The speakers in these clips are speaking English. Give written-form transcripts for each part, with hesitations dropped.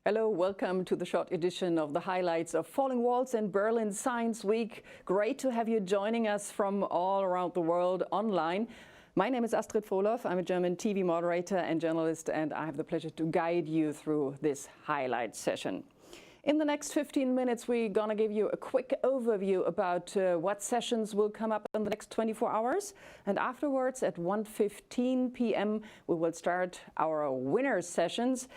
Hello, welcome to the short edition of the highlights of Falling Walls in Berlin Science Week. Great to have you joining us from all around the world online. My name is Astrid Frohloff. I'm a German TV moderator and journalist, and I have the pleasure to guide you through this highlight session. In the next 15 minutes, we're going to give you a quick overview about what sessions will come up in the next 24 hours. And afterwards, at 1:15 p.m., we will start our winners sessions.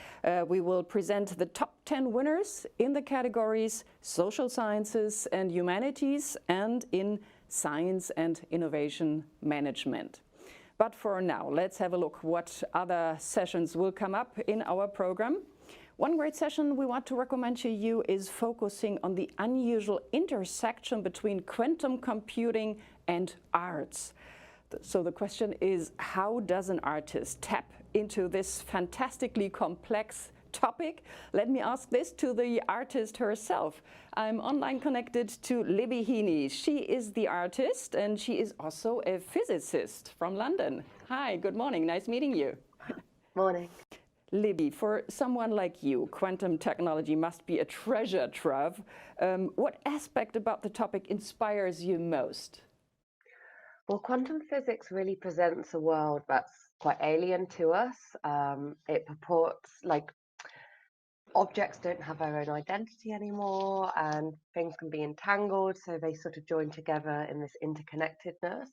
We will present the top 10 winners in the categories Social Sciences and Humanities and in Science and Innovation Management. But for now, let's have a look what other sessions will come up in our program. One great session we want to recommend to you is focusing on the unusual intersection between quantum computing and arts. So the question is, how does an artist tap into this fantastically complex topic? Let me ask this to the artist herself. I'm online connected to Libby Heaney. She is the artist and she is also a physicist from London. Hi, good morning. Nice meeting you. Morning. Libby, for someone like you, quantum technology must be a treasure trove. What aspect about the topic inspires you most? Well, quantum physics really presents a world that's quite alien to us. It purports like objects don't have their own identity anymore and things can be entangled, so they sort of join together in this interconnectedness.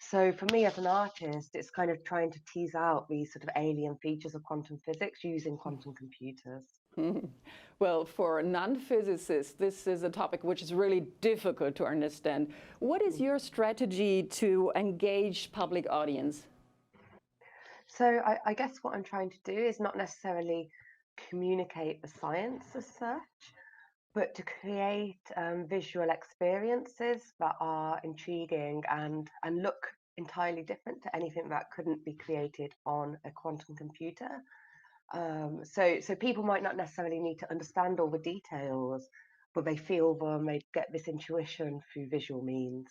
So for me as an artist, it's kind of trying to tease out these sort of alien features of quantum physics using quantum computers. Well, for non-physicists, this is a topic which is really difficult to understand. What is your strategy to engage public audience? So I guess what I'm trying to do is not necessarily communicate the science as such, but to create visual experiences that are intriguing and look entirely different to anything that couldn't be created on a quantum computer. So people might not necessarily need to understand all the details, but they feel them, they get this intuition through visual means.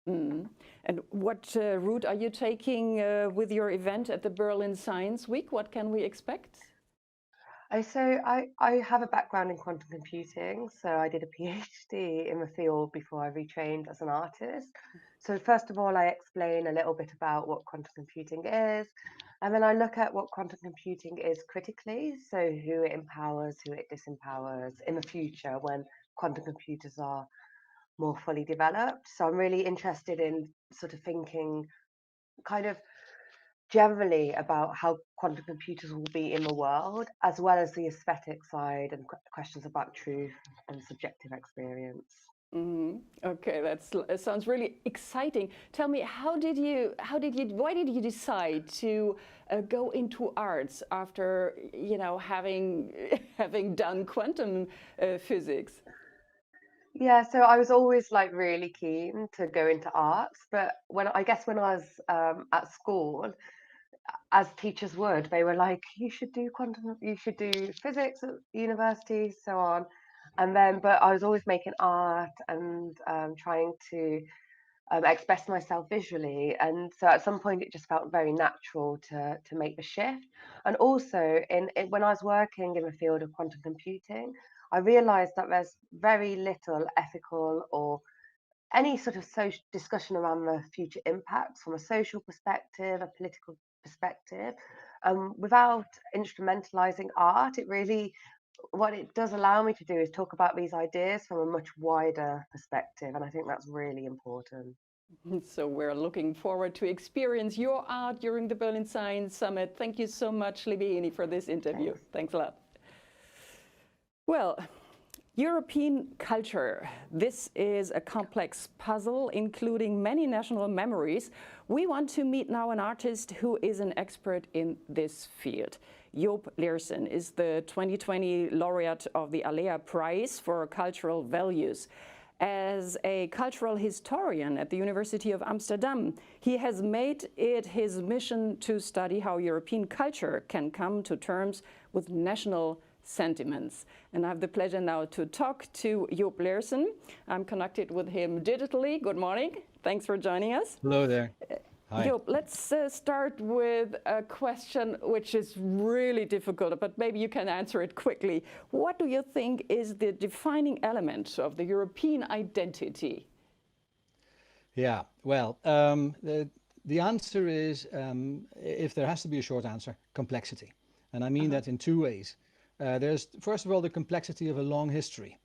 And what route are you taking with your event at the Berlin Science Week? What can we expect? I have a background in quantum computing, so I did a PhD in the field before I retrained as an artist. So first of all, I explain a little bit about what quantum computing is, and then I look at what quantum computing is critically, so who it empowers, who it disempowers in the future when quantum computers are more fully developed. So I'm really interested in sort of thinking kind of generally about how quantum computers will be in the world, as well as the aesthetic side and questions about truth and subjective experience. Okay, that sounds really exciting. Tell me, why did you decide to go into arts after, having having done quantum physics? Yeah, so I was always like really keen to go into arts, but when I was at school, as teachers would, they were like, you should do quantum, you should do physics at university, so on. And then, but I was always making art and trying to express myself visually. And so at some point, it just felt very natural to make the shift. And also, when I was working in the field of quantum computing, I realized that there's very little ethical or any sort of social discussion around the future impacts from a social perspective, a political perspective, without instrumentalizing art. What it does allow me to do is talk about these ideas from a much wider perspective, and I think that's really important. So we're looking forward to experience your art during the Berlin Science Summit. Thank you so much, Libby Heaney, for this interview. Thanks a lot. Well, European culture. This is a complex puzzle, including many national memories. We want to meet now an artist who is an expert in this field. Joop Leersen is the 2020 laureate of the Alea Prize for Cultural Values. As a cultural historian at the University of Amsterdam, he has made it his mission to study how European culture can come to terms with national sentiments. And I have the pleasure now to talk to Joop Leersen. I'm connected with him digitally. Good morning. Thanks for joining us. Hello there. Hi. Job, let's start with a question which is really difficult, but maybe you can answer it quickly. What do you think is the defining element of the European identity? Yeah, well, the answer is, if there has to be a short answer, complexity. And I mean that in two ways. There's, first of all, the complexity of a long history.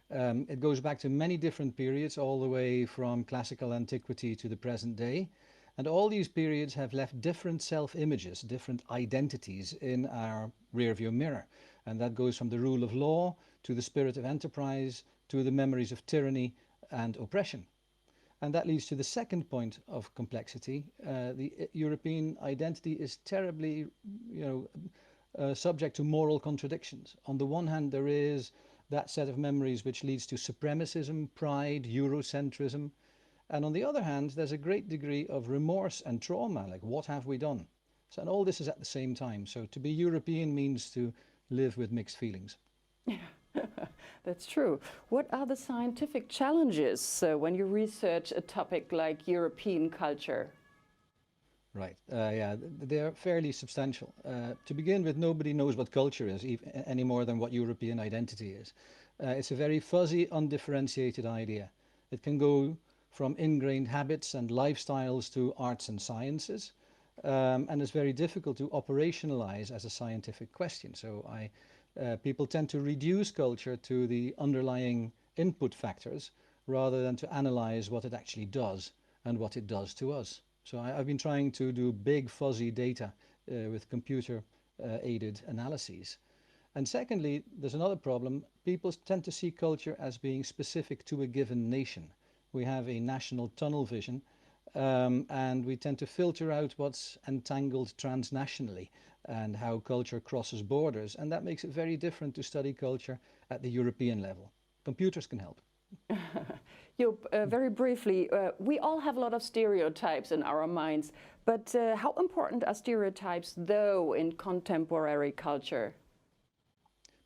It goes back to many different periods, all the way from classical antiquity to the present day. And all these periods have left different self-images, different identities in our rearview mirror. And that goes from the rule of law to the spirit of enterprise to the memories of tyranny and oppression. And that leads to the second point of complexity. The European identity is terribly, subject to moral contradictions. On the one hand, there is that set of memories which leads to supremacism, pride, Eurocentrism. And on the other hand, there's a great degree of remorse and trauma, like what have we done? So, and all this is at the same time. So to be European means to live with mixed feelings. That's true. What are the scientific challenges when you research a topic like European culture? Right, yeah, they're fairly substantial. To begin with, nobody knows what culture is any more than what European identity is. It's a very fuzzy, undifferentiated idea. It can go from ingrained habits and lifestyles to arts and sciences, and it's very difficult to operationalize as a scientific question. So people tend to reduce culture to the underlying input factors rather than to analyze what it actually does and what it does to us. So I've been trying to do big fuzzy data with computer aided analyses. And secondly, there's another problem. People tend to see culture as being specific to a given nation. We have a national tunnel vision, and we tend to filter out what's entangled transnationally and how culture crosses borders. And that makes it very different to study culture at the European level. Computers can help. Job, very briefly, we all have a lot of stereotypes in our minds, but how important are stereotypes, though, in contemporary culture?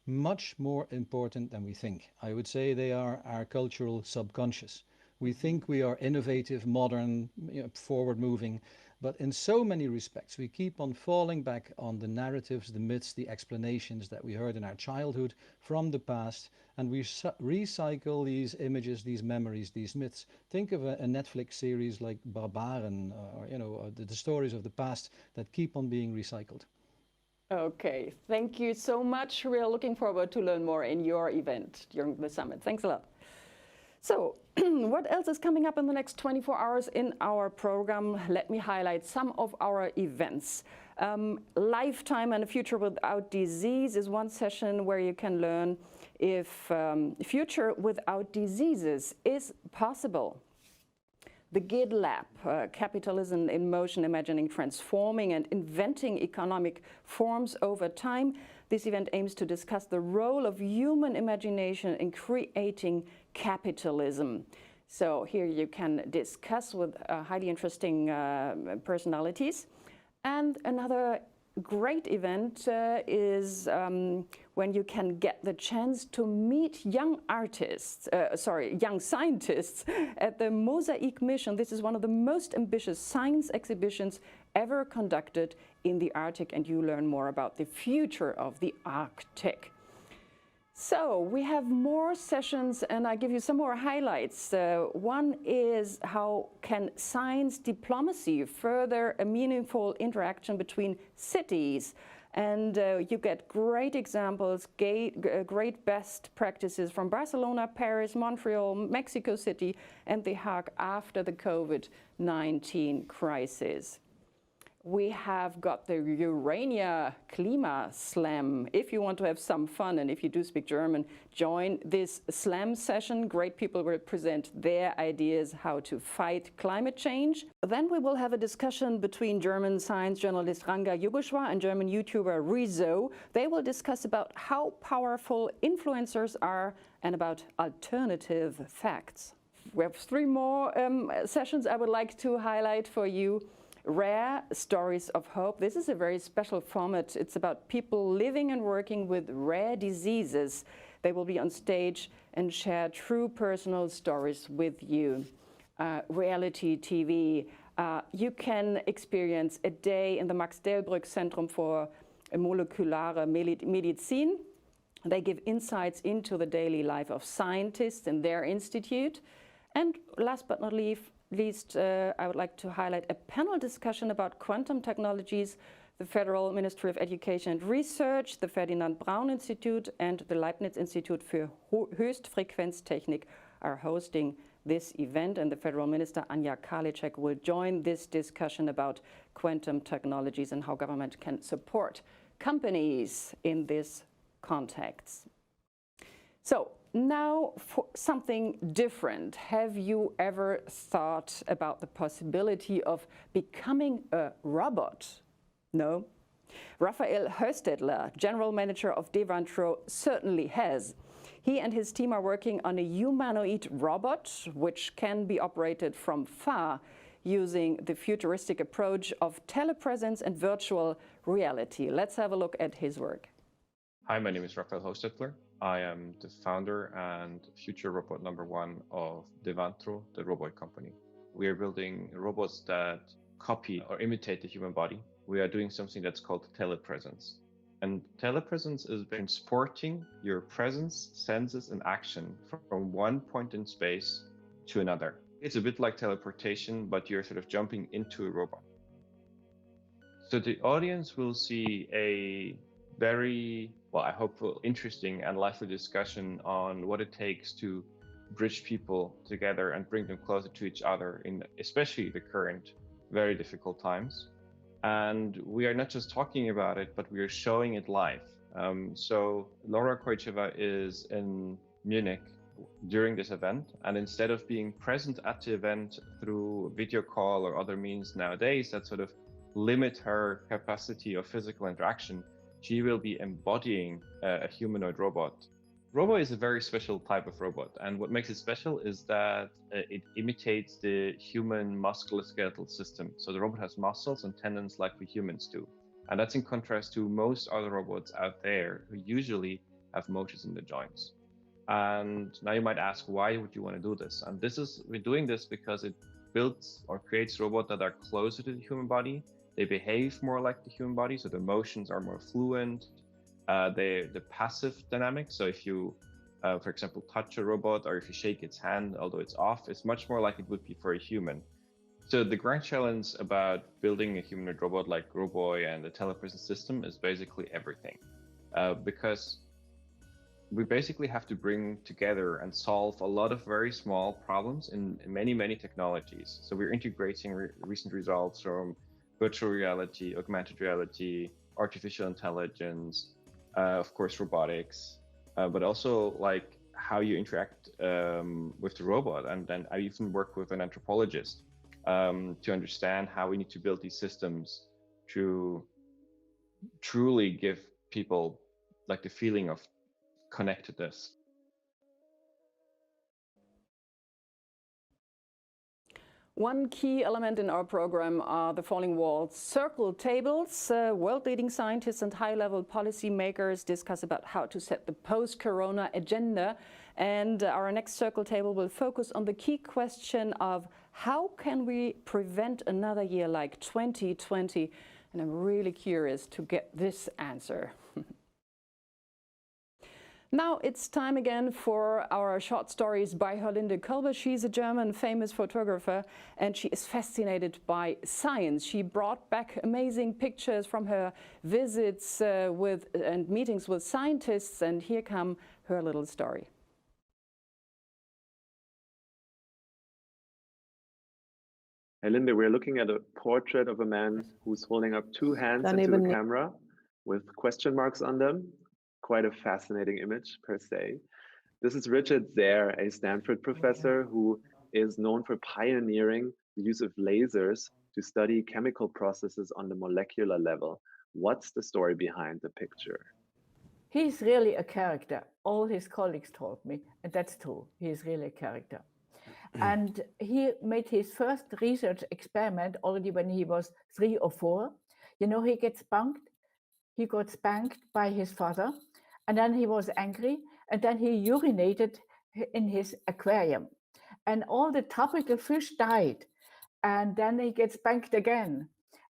Much more important than we think. I would say they are our cultural subconscious. We think we are innovative, modern, forward-moving, but in so many respects we keep on falling back on the narratives, the myths, the explanations that we heard in our childhood from the past, and we recycle these images, these memories, these myths. Think of a Netflix series like Barbaren, or the stories of the past that keep on being recycled. Okay, thank you so much. We are looking forward to learn more in your event during the summit. Thanks a lot. So, what else is coming up in the next 24 hours in our program? Let me highlight some of our events. Lifetime and a Future Without Disease is one session where you can learn if future without diseases is possible. The GID Lab, Capitalism in Motion, Imagining, Transforming and Inventing Economic Forms Over Time. This event aims to discuss the role of human imagination in creating capitalism. So here you can discuss with highly interesting personalities. And another great event is when you can get the chance to meet young scientists at the Mosaic Mission. This is one of the most ambitious science exhibitions ever conducted in the Arctic, and you learn more about the future of the Arctic. So we have more sessions, and I give you some more highlights. One is how can science diplomacy further a meaningful interaction between cities? And you get great examples, great best practices from Barcelona, Paris, Montreal, Mexico City, and The Hague after the COVID-19 crisis. We have got the Urania Klima Slam. If you want to have some fun and if you do speak German, join this slam session. Great people will present their ideas how to fight climate change. Then we will have a discussion between German science journalist Ranga Yogeshwar and German YouTuber Rezo. They will discuss about how powerful influencers are and about alternative facts. We have three more sessions I would like to highlight for you. Rare Stories of Hope. This is a very special format. It's about people living and working with rare diseases. They will be on stage and share true personal stories with you. Reality TV, You can experience a day in the Max Delbrück Zentrum for Molekulare Medizin. They give insights into the daily life of scientists in their institute. And last but not least, I would like to highlight a panel discussion about quantum technologies. The Federal Ministry of Education and Research, the Ferdinand Braun Institute, and the Leibniz Institute für Höchstfrequenztechnik are hosting this event, and the Federal Minister Anja Karliczek will join this discussion about quantum technologies and how government can support companies in this context. So now for something different. Have you ever thought about the possibility of becoming a robot? No? Raphael Höstetler, General Manager of Devantro, certainly has. He and his team are working on a humanoid robot which can be operated from far using the futuristic approach of telepresence and virtual reality. Let's have a look at his work. Hi, my name is Raphael Höstetler. I am the founder and future robot number one of Devantro, the robot company. We are building robots that copy or imitate the human body. We are doing something that's called telepresence. And telepresence is transporting your presence, senses, and action from one point in space to another. It's a bit like teleportation, but you're sort of jumping into a robot. So the audience will see a very, well, I hope, interesting and lively discussion on what it takes to bridge people together and bring them closer to each other in especially the current very difficult times. And we are not just talking about it, but we are showing it live. So Laura Koicheva is in Munich during this event, and instead of being present at the event through video call or other means nowadays that sort of limit her capacity of physical interaction, she will be embodying a humanoid robot. Robo is a very special type of robot, and what makes it special is that it imitates the human musculoskeletal system. So the robot has muscles and tendons like we humans do. And that's in contrast to most other robots out there who usually have motors in the joints. And now you might ask, why would you want to do this? And we're doing this because it builds or creates robots that are closer to the human body. They behave more like the human body, so the motions are more fluent. The passive dynamics, so if you, for example, touch a robot or if you shake its hand, although it's off, it's much more like it would be for a human. So the grand challenge about building a humanoid robot like Roboy and the telepresence system is basically everything. Because we basically have to bring together and solve a lot of very small problems in many, many technologies. So we're integrating recent results from virtual reality, augmented reality, artificial intelligence, of course, robotics, but also like how you interact with the robot. And then I even work with an anthropologist to understand how we need to build these systems to truly give people like the feeling of connectedness. One key element in our program are the Falling Walls circle tables. World-leading scientists and high-level policymakers discuss about how to set the post-corona agenda. And our next circle table will focus on the key question of how can we prevent another year like 2020? And I'm really curious to get this answer. Now it's time again for our short stories by Herlinde Kolbe. She's a German famous photographer and she is fascinated by science. She brought back amazing pictures from her visits and meetings with scientists, and here come her little story. Herlinde, we're looking at a portrait of a man who's holding up two hands into the camera with question marks on them. Quite a fascinating image per se. This is Richard Zare, a Stanford professor who is known for pioneering the use of lasers to study chemical processes on the molecular level. What's the story behind the picture? He's really a character. All his colleagues told me, and that's true. He's really a character. And he made his first research experiment already when he was 3 or 4. You know, he got spanked by his father, and then he was angry, and then he urinated in his aquarium. And all the tropical fish died. and then he gets spanked again.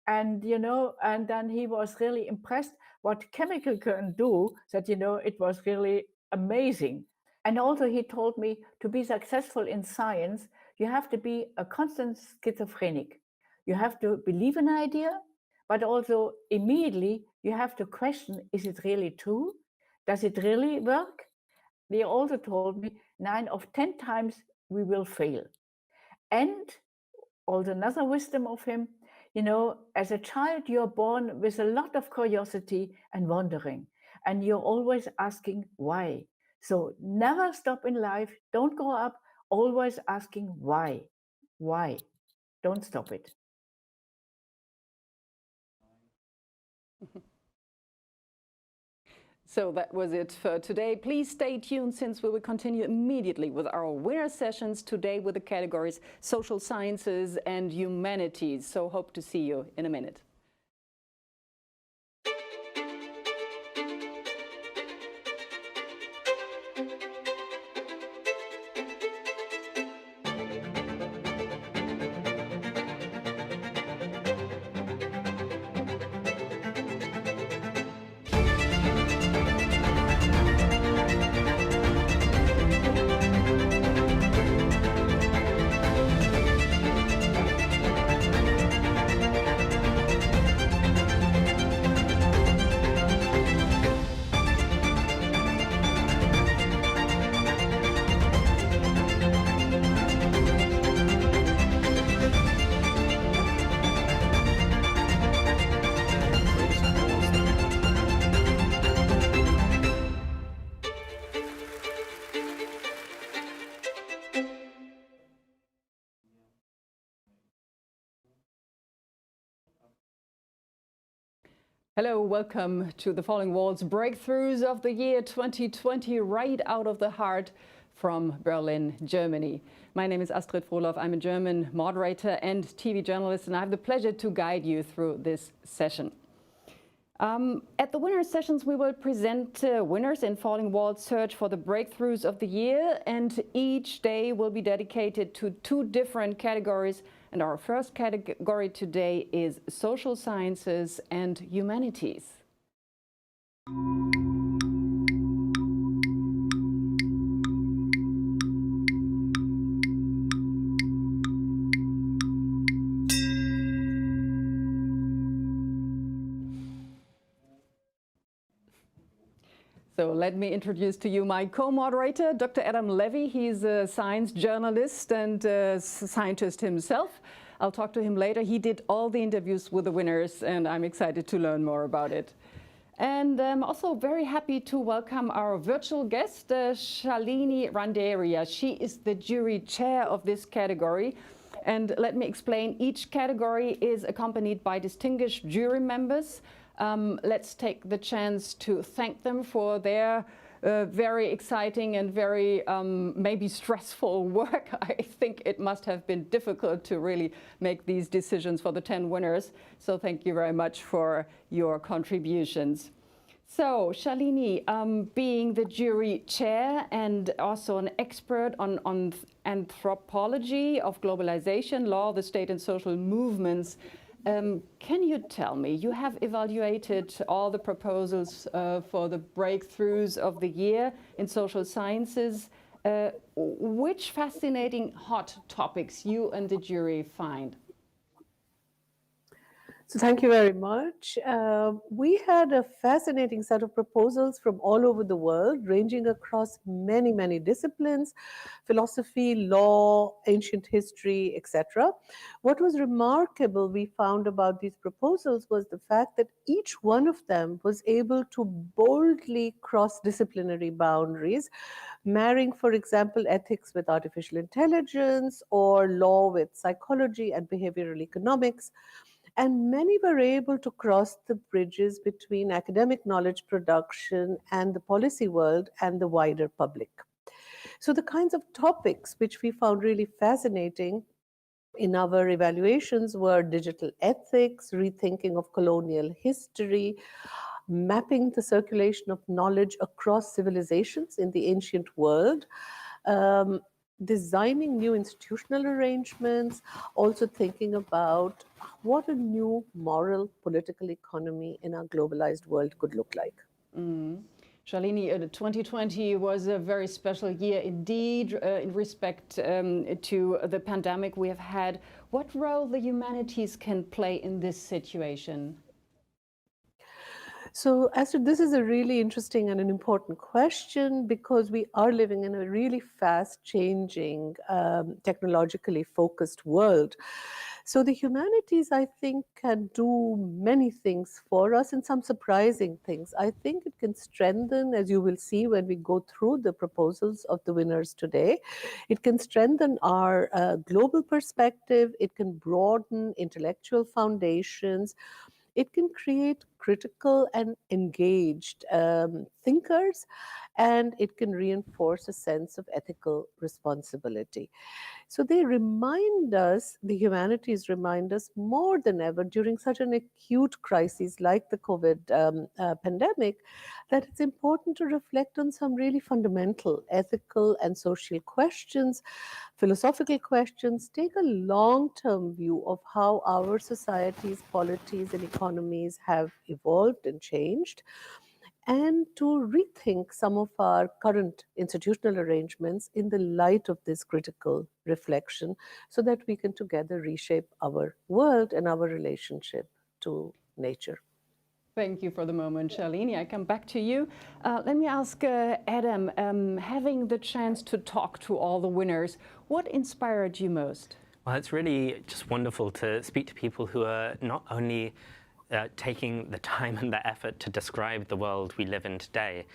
And, you know, and then he was really impressed what chemical can do, that, you know, it was really amazing. And also he told me to be successful in science, you have to be a constant schizophrenic. You have to believe an idea, but also immediately you have to question, is it really true? Does it really work? They also told me 9 of 10 times we will fail. And also another wisdom of him, you know, as a child, you're born with a lot of curiosity and wondering, and you're always asking why. So never stop in life. Don't grow up always asking why. Why? Don't stop it. So that was it for today. Please stay tuned, since we will continue immediately with our winner sessions today with the categories Social Sciences and Humanities. So hope to see you in a minute. Hello, welcome to the Falling Walls Breakthroughs of the Year 2020, right out of the heart from Berlin, Germany. My name is Astrid Frohloff. I'm a German moderator and TV journalist, and I have the pleasure to guide you through this session. At the winner sessions, we will present winners in Falling Walls Search for the Breakthroughs of the Year, and each day will be dedicated to 2 different categories. And our first category today is Social Sciences and Humanities. So let me introduce to you my co-moderator, Dr. Adam Levy. He's a science journalist and a scientist himself. I'll talk to him later. He did all the interviews with the winners, and I'm excited to learn more about it. And I'm also very happy to welcome our virtual guest, Shalini Randeria. She is the jury chair of this category. And let me explain, each category is accompanied by distinguished jury members. Let's take the chance to thank them for their very exciting and very maybe stressful work. I think it must have been difficult to really make these decisions for the 10 winners. So thank you very much for your contributions. So Shalini, being the jury chair and also an expert on anthropology of globalization, law, the state and social movements, can you tell me, you have evaluated all the proposals for the breakthroughs of the year in social sciences. Which fascinating hot topics you and the jury find? So thank you very much. We had a fascinating set of proposals from all over the world, ranging across many, many disciplines, philosophy, law, ancient history, etc. What was remarkable we found about these proposals was the fact that each one of them was able to boldly cross disciplinary boundaries, marrying, for example, ethics with artificial intelligence or law with psychology and behavioral economics. And many were able to cross the bridges between academic knowledge production and the policy world and the wider public. So the kinds of topics which we found really fascinating in our evaluations were digital ethics, rethinking of colonial history, mapping the circulation of knowledge across civilizations in the ancient world, designing new institutional arrangements, also thinking about what a new moral political economy in our globalized world could look like. Shalini, 2020 was a very special year indeed in respect to the pandemic we have had. What role the humanities can play in this situation? So, Astrid, this is a really interesting and an important question because we are living in a really fast changing, technologically focused world. So, the humanities, I think, can do many things for us and some surprising things. I think it can strengthen, as you will see when we go through the proposals of the winners today, it can strengthen our global perspective, it can broaden intellectual foundations. It can create critical and engaged thinkers, and it can reinforce a sense of ethical responsibility. So they remind us, the humanities remind us more than ever during such an acute crisis like the COVID pandemic, that it's important to reflect on some really fundamental ethical and social questions, philosophical questions, take a long-term view of how our societies, polities, and economies have evolved and changed, and to rethink some of our current institutional arrangements in the light of this critical reflection so that we can together reshape our world and our relationship to nature. Thank you for the moment, Shalini. I come back to you. Let me ask Adam, having the chance to talk to all the winners, what inspired you most? Well, it's really just wonderful to speak to people who are not only taking the time and the effort to describe the world we live in today,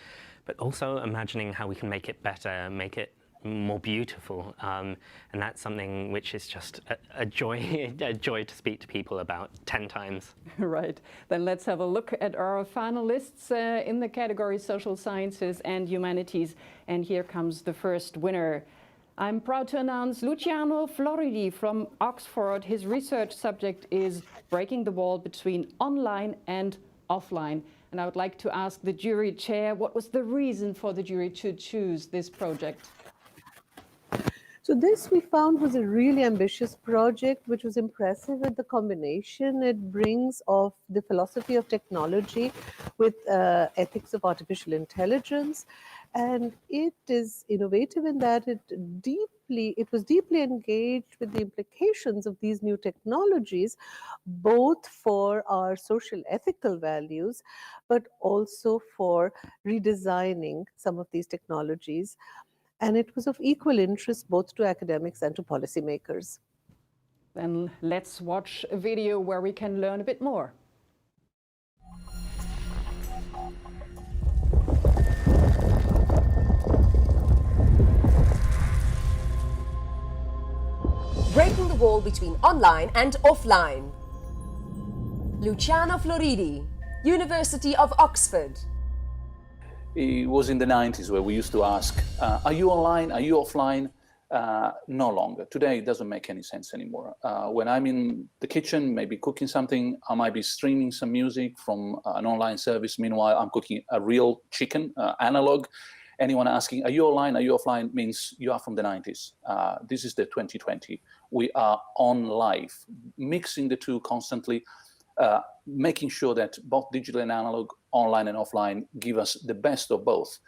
but also imagining how we can make it better, make it more beautiful, and that's something which is just a joy to speak to people about 10 times. Right. Then let's have a look at our finalists in the category Social Sciences and Humanities. And here comes the first winner. I'm proud to announce Luciano Floridi from Oxford. His research subject is breaking the wall between online and offline. And I would like to ask the jury chair, what was the reason for the jury to choose this project? So this we found was a really ambitious project, which was impressive with the combination it brings of the philosophy of technology with ethics of artificial intelligence. And it is innovative in that it was deeply engaged with the implications of these new technologies, both for our social ethical values, but also for redesigning some of these technologies. And it was of equal interest both to academics and to policymakers. Then let's watch a video where we can learn a bit more. Breaking the wall between online and offline. Luciano Floridi, University of Oxford. It was in the 90s where we used to ask, are you online, are you offline? No longer. Today it doesn't make any sense anymore. When I'm in the kitchen, maybe cooking something, I might be streaming some music from an online service. Meanwhile, I'm cooking a real chicken, analog. Anyone asking, are you online, are you offline, means you are from the 90s. This is the 2020. We are on live, mixing the two constantly, making sure that both digital and analog, online and offline, give us the best of both.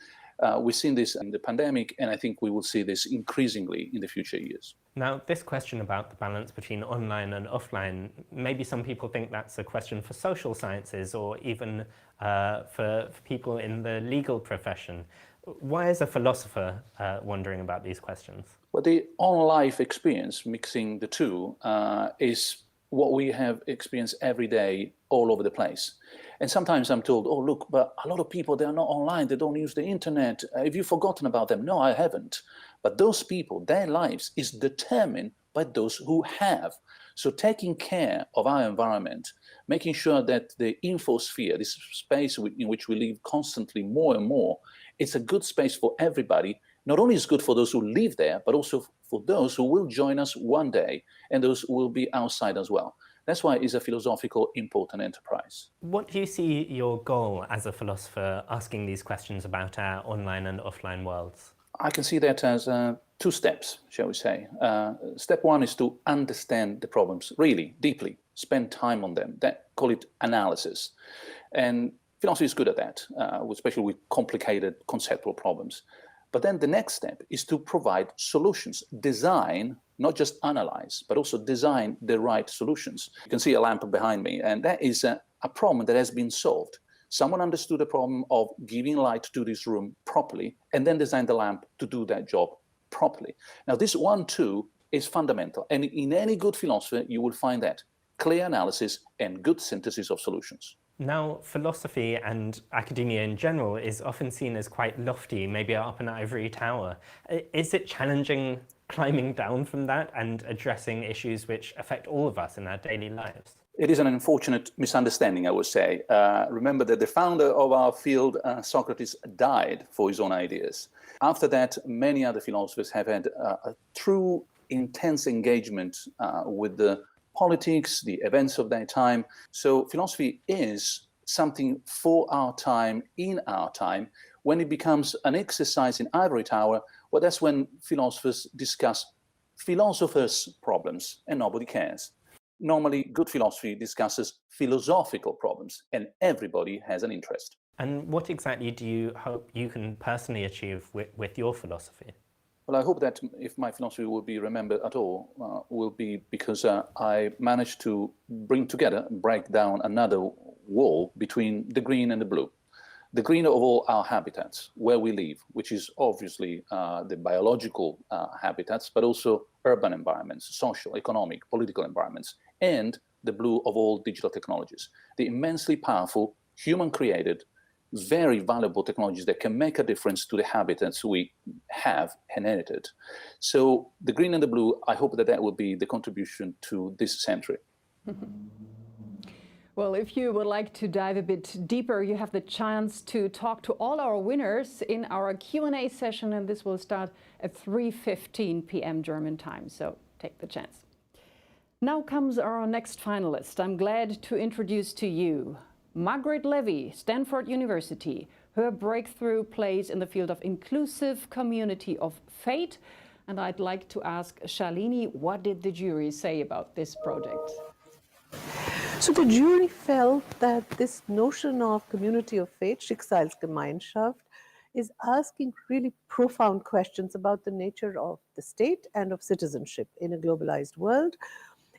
We've seen this in the pandemic, and I think we will see this increasingly in the future years. Now, this question about the balance between online and offline, maybe some people think that's a question for social sciences or even for people in the legal profession. Why is a philosopher wondering about these questions? Well, the on-life experience, mixing the two, is what we have experienced every day all over the place. And sometimes I'm told, oh, look, but a lot of people, they are not online, they don't use the internet. Have you forgotten about them? No, I haven't. But those people, their lives is determined by those who have. So taking care of our environment, making sure that the infosphere, this space in which we live constantly more and more, it's a good space for everybody. Not only is it good for those who live there, but also for those who will join us one day and those who will be outside as well. That's why it's a philosophical important enterprise. What do you see your goal as a philosopher asking these questions about our online and offline worlds? I can see that as two steps, shall we say. Step one is to understand the problems really deeply, spend time on them, call it analysis. And philosophy is good at that, especially with complicated conceptual problems. But then the next step is to provide solutions, design, not just analyze, but also design the right solutions. You can see a lamp behind me, and that is a problem that has been solved. Someone understood the problem of giving light to this room properly, and then designed the lamp to do that job properly. Now, this 1-2 is fundamental. And in any good philosophy, you will find that clear analysis and good synthesis of solutions. Now, philosophy and academia in general is often seen as quite lofty, maybe up an ivory tower. Is it challenging climbing down from that and addressing issues which affect all of us in our daily lives? It is an unfortunate misunderstanding, I would say. Remember that the founder of our field, Socrates, died for his own ideas. After that, many other philosophers have had a true intense engagement with the politics, the events of their time. So philosophy is something for our time, in our time. When it becomes an exercise in ivory tower, well, that's when philosophers discuss philosophers' problems and nobody cares. Normally, good philosophy discusses philosophical problems and everybody has an interest. And what exactly do you hope you can personally achieve with your philosophy? Well, I hope that if my philosophy will be remembered at all, will be because I managed to bring together, break down another wall between the green and the blue. The green of all our habitats, where we live, which is obviously the biological habitats, but also urban environments, social, economic, political environments, and the blue of all digital technologies, the immensely powerful, human-created, very valuable technologies that can make a difference to the habitats we have inherited. So the green and the blue, I hope that will be the contribution to this century. Well, if you would like to dive a bit deeper, you have the chance to talk to all our winners in our Q&A session, and this will start at 3:15 p.m. German time, so take the chance. Now comes our next finalist. I'm glad to introduce to you Margaret Levy, Stanford University. Her breakthrough plays in the field of inclusive community of fate. And I'd like to ask Shalini, what did the jury say about this project? So the jury felt that this notion of community of fate, Schicksalsgemeinschaft, is asking really profound questions about the nature of the state and of citizenship in a globalized world.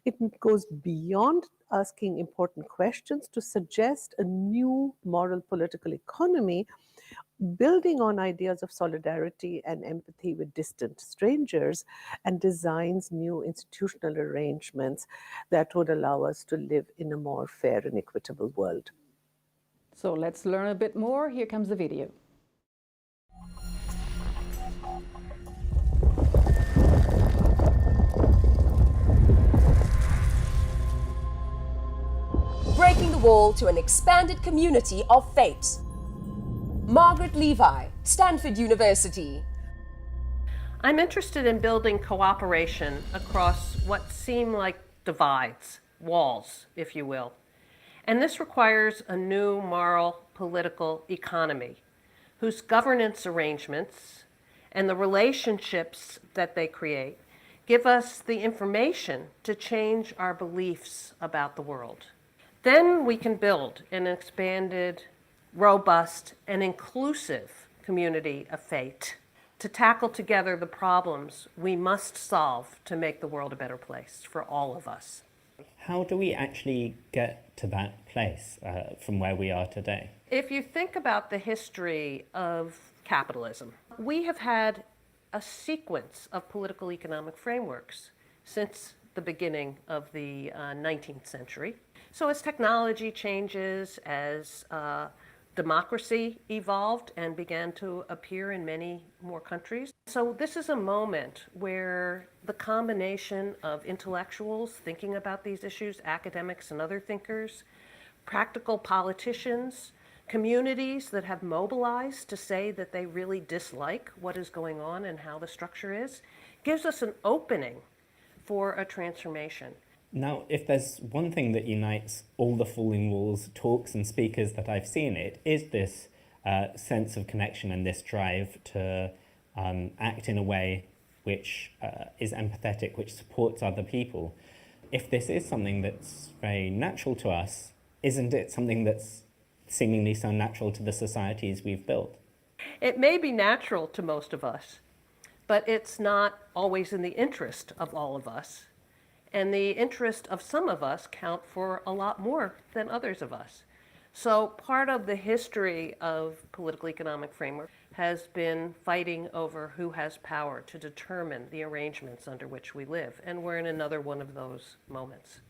It goes beyond asking important questions to suggest a new moral political economy building on ideas of solidarity and empathy with distant strangers, and designs new institutional arrangements that would allow us to live in a more fair and equitable world. So let's learn a bit more. Here comes the video. Breaking the wall to an expanded community of fate. Margaret Levy, Stanford University. I'm interested in building cooperation across what seem like divides, walls, if you will. And this requires a new moral political economy whose governance arrangements and the relationships that they create give us the information to change our beliefs about the world. Then we can build an expanded, robust, and inclusive community of fate to tackle together the problems we must solve to make the world a better place for all of us. How do we actually get to that place from where we are today? If you think about the history of capitalism, we have had a sequence of political economic frameworks since the beginning of the 19th century. So as technology changes, as democracy evolved and began to appear in many more countries. So this is a moment where the combination of intellectuals thinking about these issues, academics and other thinkers, practical politicians, communities that have mobilized to say that they really dislike what is going on and how the structure is, gives us an opening for a transformation. Now, if there's one thing that unites all the Falling Walls talks and speakers that I've seen, it is this sense of connection and this drive to act in a way which is empathetic, which supports other people. If this is something that's very natural to us, isn't it something that's seemingly so natural to the societies we've built? It may be natural to most of us, but it's not always in the interest of all of us. And the interest of some of us count for a lot more than others of us. So part of the history of political economic framework has been fighting over who has power to determine the arrangements under which we live. And we're in another one of those moments.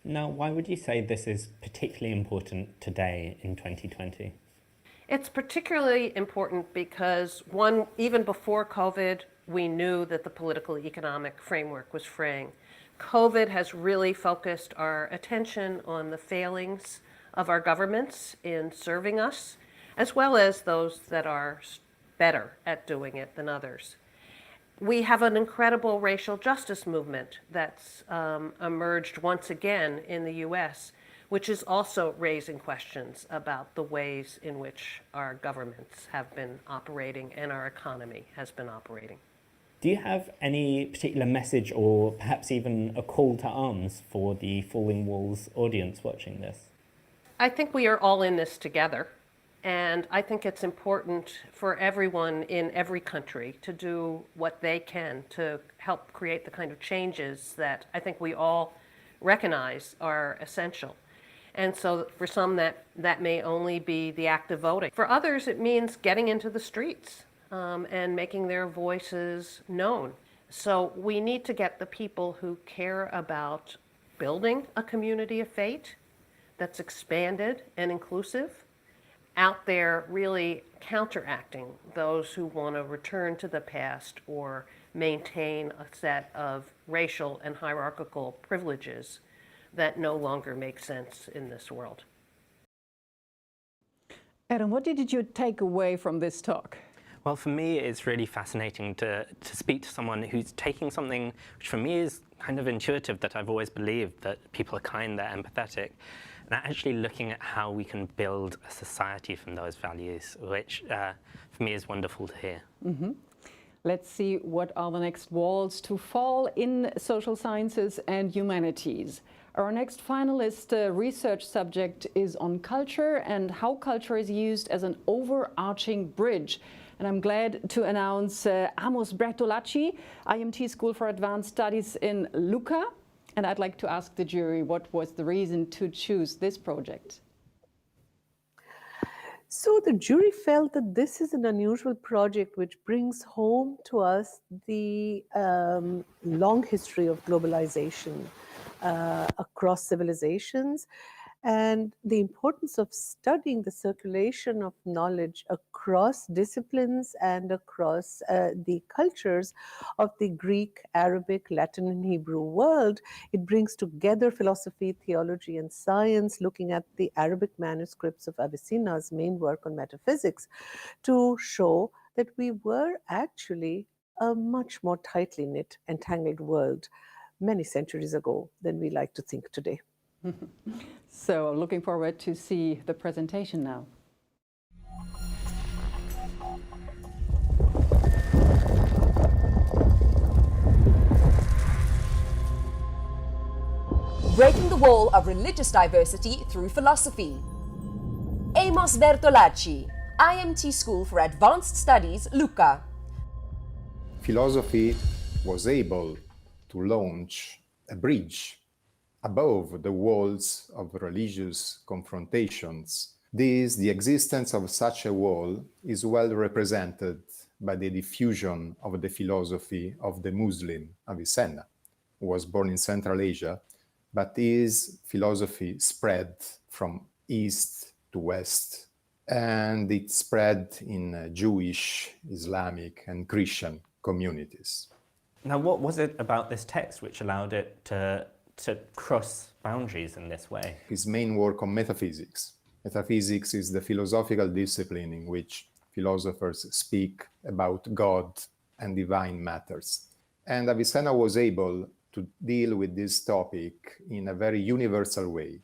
Now, why would you say this is particularly important today in 2020? It's particularly important because, one, even before COVID, we knew that the political economic framework was fraying. COVID has really focused our attention on the failings of our governments in serving us, as well as those that are better at doing it than others. We have an incredible racial justice movement that's emerged once again in the US, which is also raising questions about the ways in which our governments have been operating and our economy has been operating. Do you have any particular message or perhaps even a call to arms for the Falling Walls audience watching this? I think we are all in this together, and I think it's important for everyone in every country to do what they can to help create the kind of changes that I think we all recognize are essential. And so for some that may only be the act of voting. For others, it means getting into the streets and making their voices known. So we need to get the people who care about building a community of faith that's expanded and inclusive out there, really counteracting those who want to return to the past or maintain a set of racial and hierarchical privileges that no longer make sense in this world. Adam, what did you take away from this talk? Well, for me, it's really fascinating to speak to someone who's taking something which for me is kind of intuitive, that I've always believed, that people are kind, they're empathetic, and actually looking at how we can build a society from those values, which for me is wonderful to hear. Mm-hmm. Let's see what are the next walls to fall in social sciences and humanities. Our next finalist research subject is on culture and how culture is used as an overarching bridge. And I'm glad to announce Amos Bertolacci, IMT School for Advanced Studies in Lucca. And I'd like to ask the jury, what was the reason to choose this project? So the jury felt that this is an unusual project which brings home to us the long history of globalization across civilizations, and the importance of studying the circulation of knowledge across disciplines and across the cultures of the Greek, Arabic, Latin, and Hebrew world. It brings together philosophy, theology, and science, looking at the Arabic manuscripts of Avicenna's main work on metaphysics, to show that we were actually a much more tightly knit, entangled world many centuries ago than we like to think today. So looking forward to see the presentation now. Breaking the wall of religious diversity through philosophy. Amos Bertolacci, IMT School for Advanced Studies, Lucca. Philosophy was able to launch a bridge above the walls of religious confrontations. The existence of such a wall is well represented by the diffusion of the philosophy of the Muslim Avicenna, who was born in Central Asia, but his philosophy spread from east to west, and it spread in Jewish, Islamic, and Christian communities. Now, what was it about this text which allowed it to cross boundaries in this way? His main work on metaphysics. Metaphysics is the philosophical discipline in which philosophers speak about God and divine matters. And Avicenna was able to deal with this topic in a very universal way.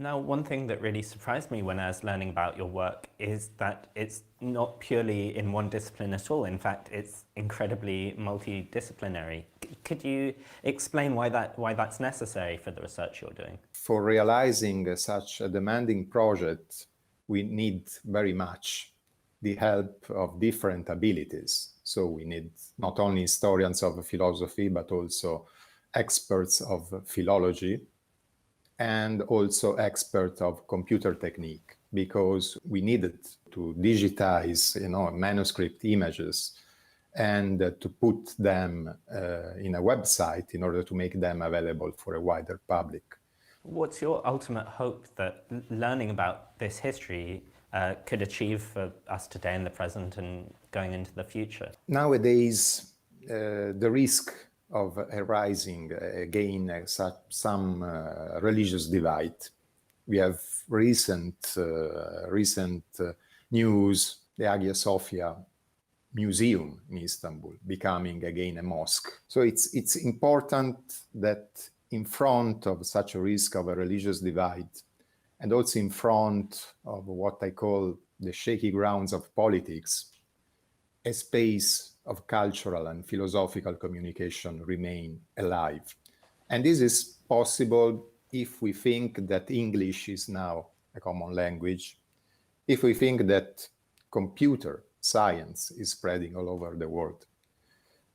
Now, one thing that really surprised me when I was learning about your work is that it's not purely in one discipline at all. In fact, it's incredibly multidisciplinary. Could you explain why that's necessary for the research you're doing? For realizing such a demanding project, we need very much the help of different abilities. So we need not only historians of philosophy, but also experts of philology, and also expert of computer technique, because we needed to digitize, manuscript images and to put them in a website in order to make them available for a wider public. What's your ultimate hope that learning about this history could achieve for us today in the present and going into the future? Nowadays, the risk of arising again some religious divide. We have recent news, the Hagia Sophia Museum in Istanbul becoming again a mosque. So it's important that in front of such a risk of a religious divide, and also in front of what I call the shaky grounds of politics, a space of cultural and philosophical communication remain alive. And this is possible if we think that English is now a common language, if we think that computer science is spreading all over the world.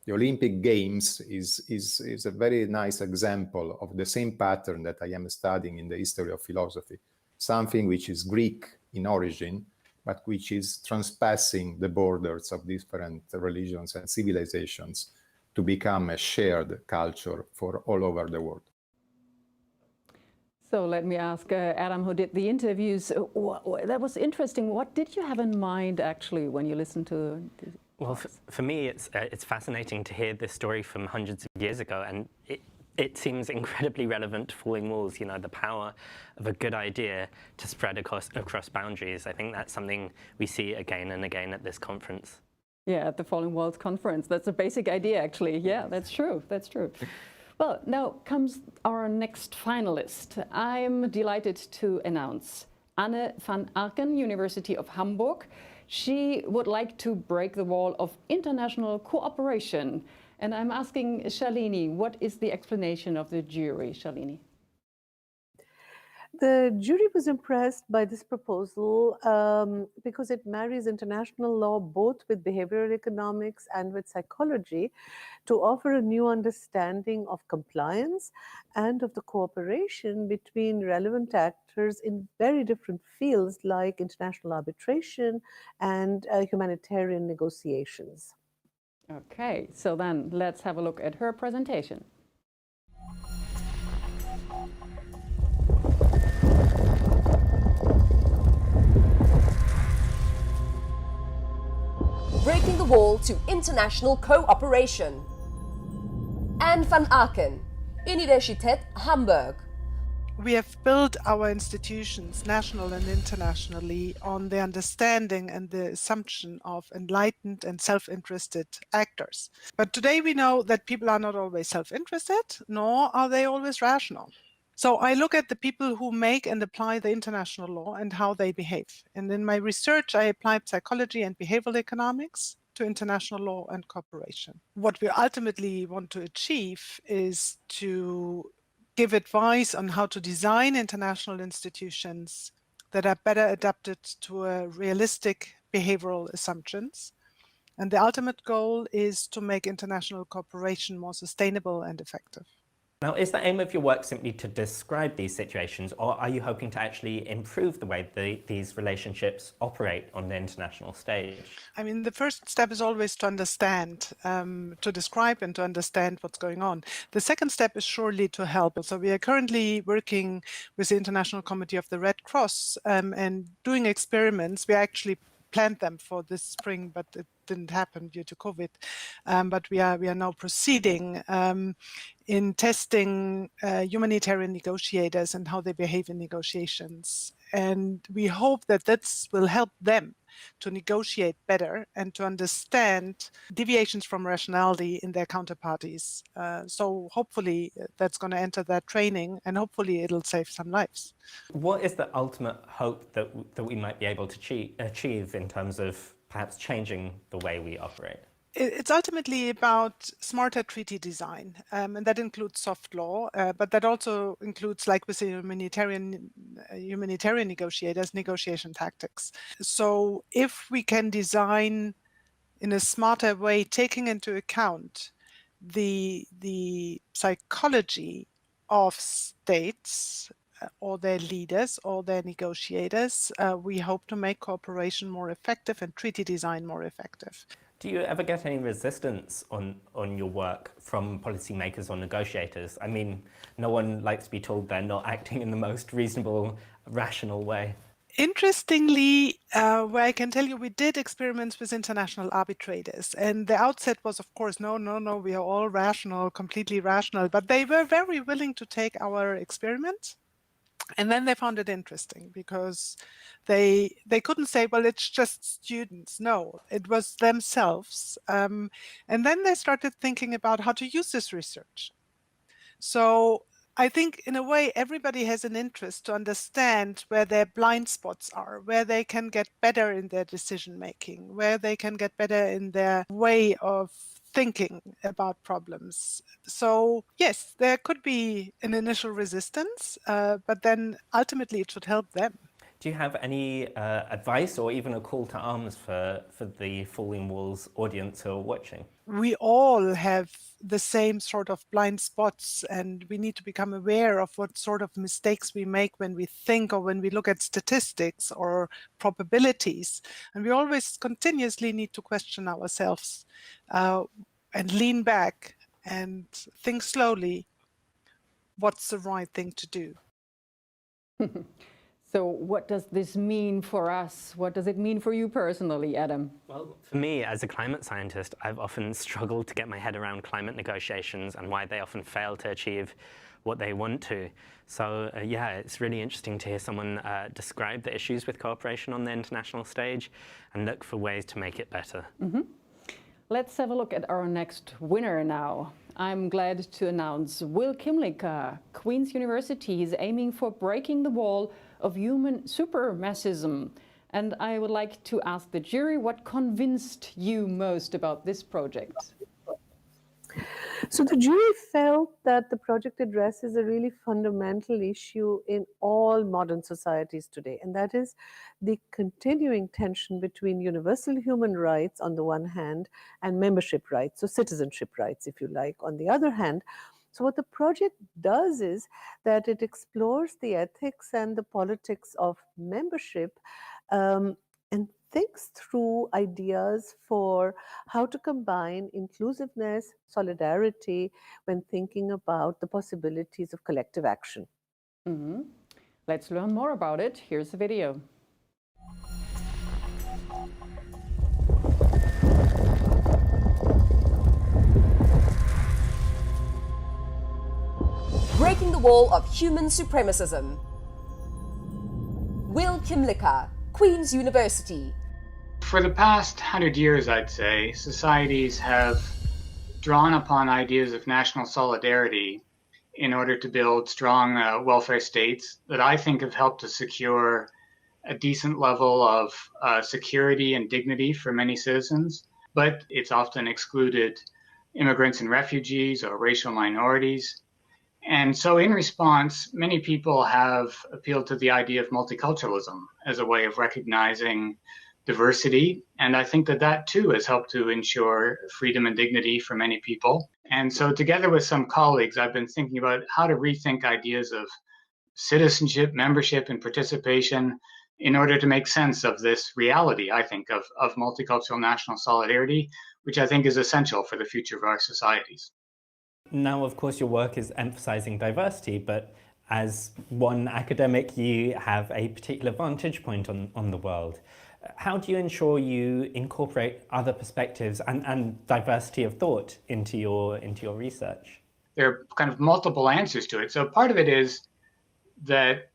The Olympic Games is a very nice example of the same pattern that I am studying in the history of philosophy, something which is Greek in origin, but which is transpassing the borders of different religions and civilizations to become a shared culture for all over the world. So let me ask Adam, who did the interviews, that was interesting. What did you have in mind, actually, when you listened to this? Well, for me, it's fascinating to hear this story from hundreds of years ago, and it seems incredibly relevant to Falling Walls, the power of a good idea to spread across boundaries. I think that's something we see again and again at this conference. Yeah, at the Falling Walls conference. That's a basic idea, actually. Yeah, that's true. That's true. Well, now comes our next finalist. I'm delighted to announce Anne van Aken, University of Hamburg. She would like to break the wall of international cooperation. And I'm asking Shalini, what is the explanation of the jury, Shalini? The jury was impressed by this proposal because it marries international law both with behavioral economics and with psychology to offer a new understanding of compliance and of the cooperation between relevant actors in very different fields like international arbitration and humanitarian negotiations. Okay, so then let's have a look at her presentation. Breaking the wall to international cooperation. Anne van Aken, Universiteit Hamburg. We have built our institutions, national and internationally, on the understanding and the assumption of enlightened and self-interested actors. But today we know that people are not always self-interested, nor are they always rational. So I look at the people who make and apply the international law and how they behave. And in my research, I applied psychology and behavioral economics to international law and cooperation. What we ultimately want to achieve is to give advice on how to design international institutions that are better adapted to realistic behavioral assumptions. And the ultimate goal is to make international cooperation more sustainable and effective. Now, is the aim of your work simply to describe these situations, or are you hoping to actually improve the way these relationships operate on the international stage? I mean, the first step is always to understand, to describe and to understand what's going on. The second step is surely to help. So we are currently working with the International Committee of the Red Cross and doing experiments. We actually planned them for this spring, but it didn't happen due to COVID. But we are now proceeding in testing humanitarian negotiators and how they behave in negotiations. And we hope that that will help them to negotiate better and to understand deviations from rationality in their counterparties. So hopefully that's going to enter that training, and hopefully it'll save some lives. What is the ultimate hope that we might be able to achieve in terms of perhaps changing the way we operate? It's ultimately about smarter treaty design, and that includes soft law, but that also includes, like with the humanitarian negotiators, negotiation tactics. So if we can design in a smarter way, taking into account the psychology of states or their leaders or their negotiators, we hope to make cooperation more effective and treaty design more effective. Do you ever get any resistance on your work from policymakers or negotiators? I mean, no one likes to be told they're not acting in the most reasonable, rational way. Interestingly, where I can tell you, we did experiments with international arbitrators, and the outset was, of course, no, we are all rational, completely rational, but they were very willing to take our experiment. And then they found it interesting because they couldn't say, well, it's just students. No, it was themselves. And then they started thinking about how to use this research. So I think in a way, everybody has an interest to understand where their blind spots are, where they can get better in their decision making, where they can get better in their way of thinking about problems. So yes, there could be an initial resistance, but then ultimately it should help them. Do you have any advice or even a call to arms for the Falling Walls audience who are watching? We all have the same sort of blind spots, and we need to become aware of what sort of mistakes we make when we think or when we look at statistics or probabilities. And we always continuously need to question ourselves and lean back and think slowly, what's the right thing to do? So what does this mean for us? What does it mean for you personally, Adam? Well, for me, as a climate scientist, I've often struggled to get my head around climate negotiations and why they often fail to achieve what they want to. So yeah, it's really interesting to hear someone describe the issues with cooperation on the international stage and look for ways to make it better. Mm-hmm. Let's have a look at our next winner now. I'm glad to announce Will Kimlicka, Queen's University. He's aiming for breaking the wall of human supremacism. And I would like to ask the jury, what convinced you most about this project? So the jury felt that the project addresses a really fundamental issue in all modern societies today, and that is the continuing tension between universal human rights on the one hand and membership rights, so citizenship rights, if you like, on the other hand. So what the project does is that it explores the ethics and the politics of membership and thinks through ideas for how to combine inclusiveness, solidarity, when thinking about the possibilities of collective action. Mm-hmm. Let's learn more about it. Here's a video. Breaking the wall of human supremacism. Will Kimlicka, Queen's University. For the past 100 years, I'd say, societies have drawn upon ideas of national solidarity in order to build strong welfare states that I think have helped to secure a decent level of security and dignity for many citizens, but it's often excluded immigrants and refugees or racial minorities. And so in response, many people have appealed to the idea of multiculturalism as a way of recognizing diversity. And I think that that too has helped to ensure freedom and dignity for many people. And so together with some colleagues, I've been thinking about how to rethink ideas of citizenship, membership, and participation in order to make sense of this reality, I think, of multicultural national solidarity, which I think is essential for the future of our societies. Now, of course, your work is emphasizing diversity, but as one academic, you have a particular vantage point on the world. How do you ensure you incorporate other perspectives and diversity of thought into your research? There are kind of multiple answers to it. So part of it is that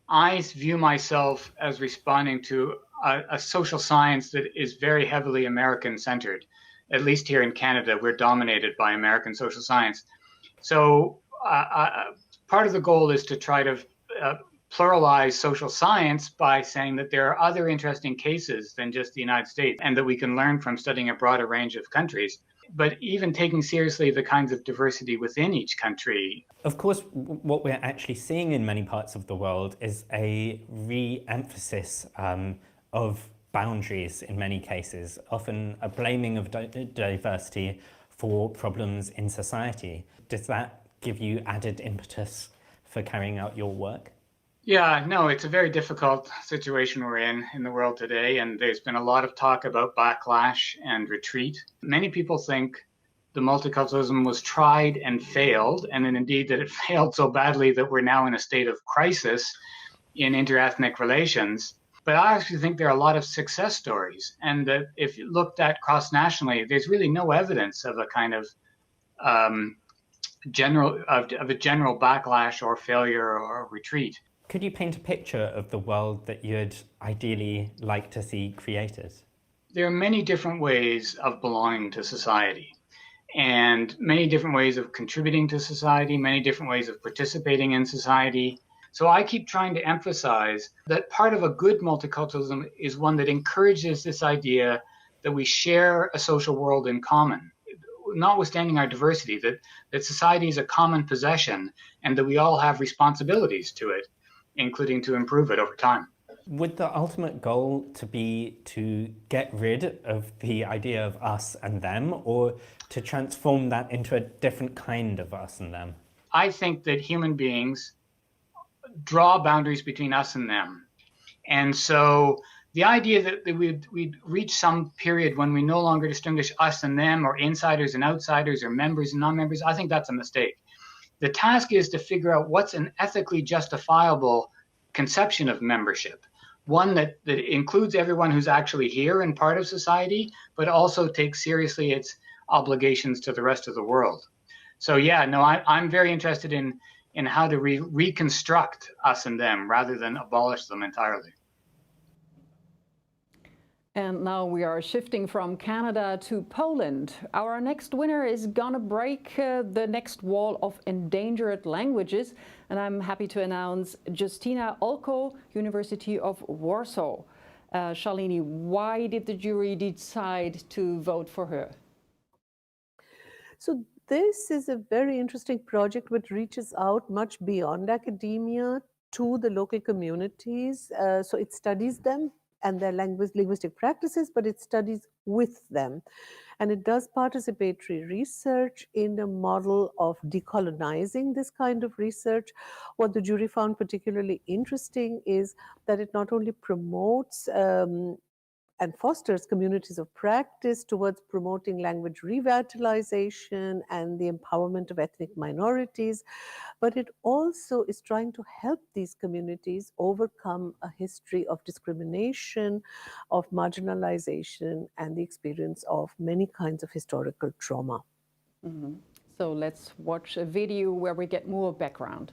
I view myself as responding to a social science that is very heavily American-centered. At least here in Canada, we're dominated by American social science. So part of the goal is to try to pluralize social science by saying that there are other interesting cases than just the United States, and that we can learn from studying a broader range of countries. But even taking seriously the kinds of diversity within each country. Of course, what we're actually seeing in many parts of the world is a re-emphasis of boundaries in many cases, often a blaming of diversity for problems in society. Does that give you added impetus for carrying out your work? Yeah, no, it's a very difficult situation we're in the world today, and there's been a lot of talk about backlash and retreat. Many people think the multiculturalism was tried and failed, and then indeed that it failed so badly that we're now in a state of crisis in interethnic relations. But I actually think there are a lot of success stories, and that if you looked at cross-nationally, there's really no evidence of a kind of a general backlash or failure or retreat. Could you paint a picture of the world that you'd ideally like to see created? There are many different ways of belonging to society, and many different ways of contributing to society, many different ways of participating in society. So I keep trying to emphasize that part of a good multiculturalism is one that encourages this idea that we share a social world in common, notwithstanding our diversity, that society is a common possession and that we all have responsibilities to it, including to improve it over time. Would the ultimate goal to be to get rid of the idea of us and them, or to transform that into a different kind of us and them? I think that human beings draw boundaries between us and them. And so the idea that we'd reach some period when we no longer distinguish us and them, or insiders and outsiders, or members and non-members, I think that's a mistake. The task is to figure out what's an ethically justifiable conception of membership, one that includes everyone who's actually here and part of society, but also takes seriously its obligations to the rest of the world. So yeah, no, I'm very interested in how to reconstruct us and them rather than abolish them entirely. And now we are shifting from Canada to Poland. Our next winner is gonna break the next wall of endangered languages. And I'm happy to announce Justyna Olko, University of Warsaw. Shalini, why did the jury decide to vote for her? So this is a very interesting project which reaches out much beyond academia to the local communities. So it studies them and their linguistic practices, but it studies with them. And it does participatory research in a model of decolonizing this kind of research. What the jury found particularly interesting is that it not only promotes and fosters communities of practice towards promoting language revitalization and the empowerment of ethnic minorities, but it also is trying to help these communities overcome a history of discrimination, of marginalization, and the experience of many kinds of historical trauma. Mm-hmm. So let's watch a video where we get more background.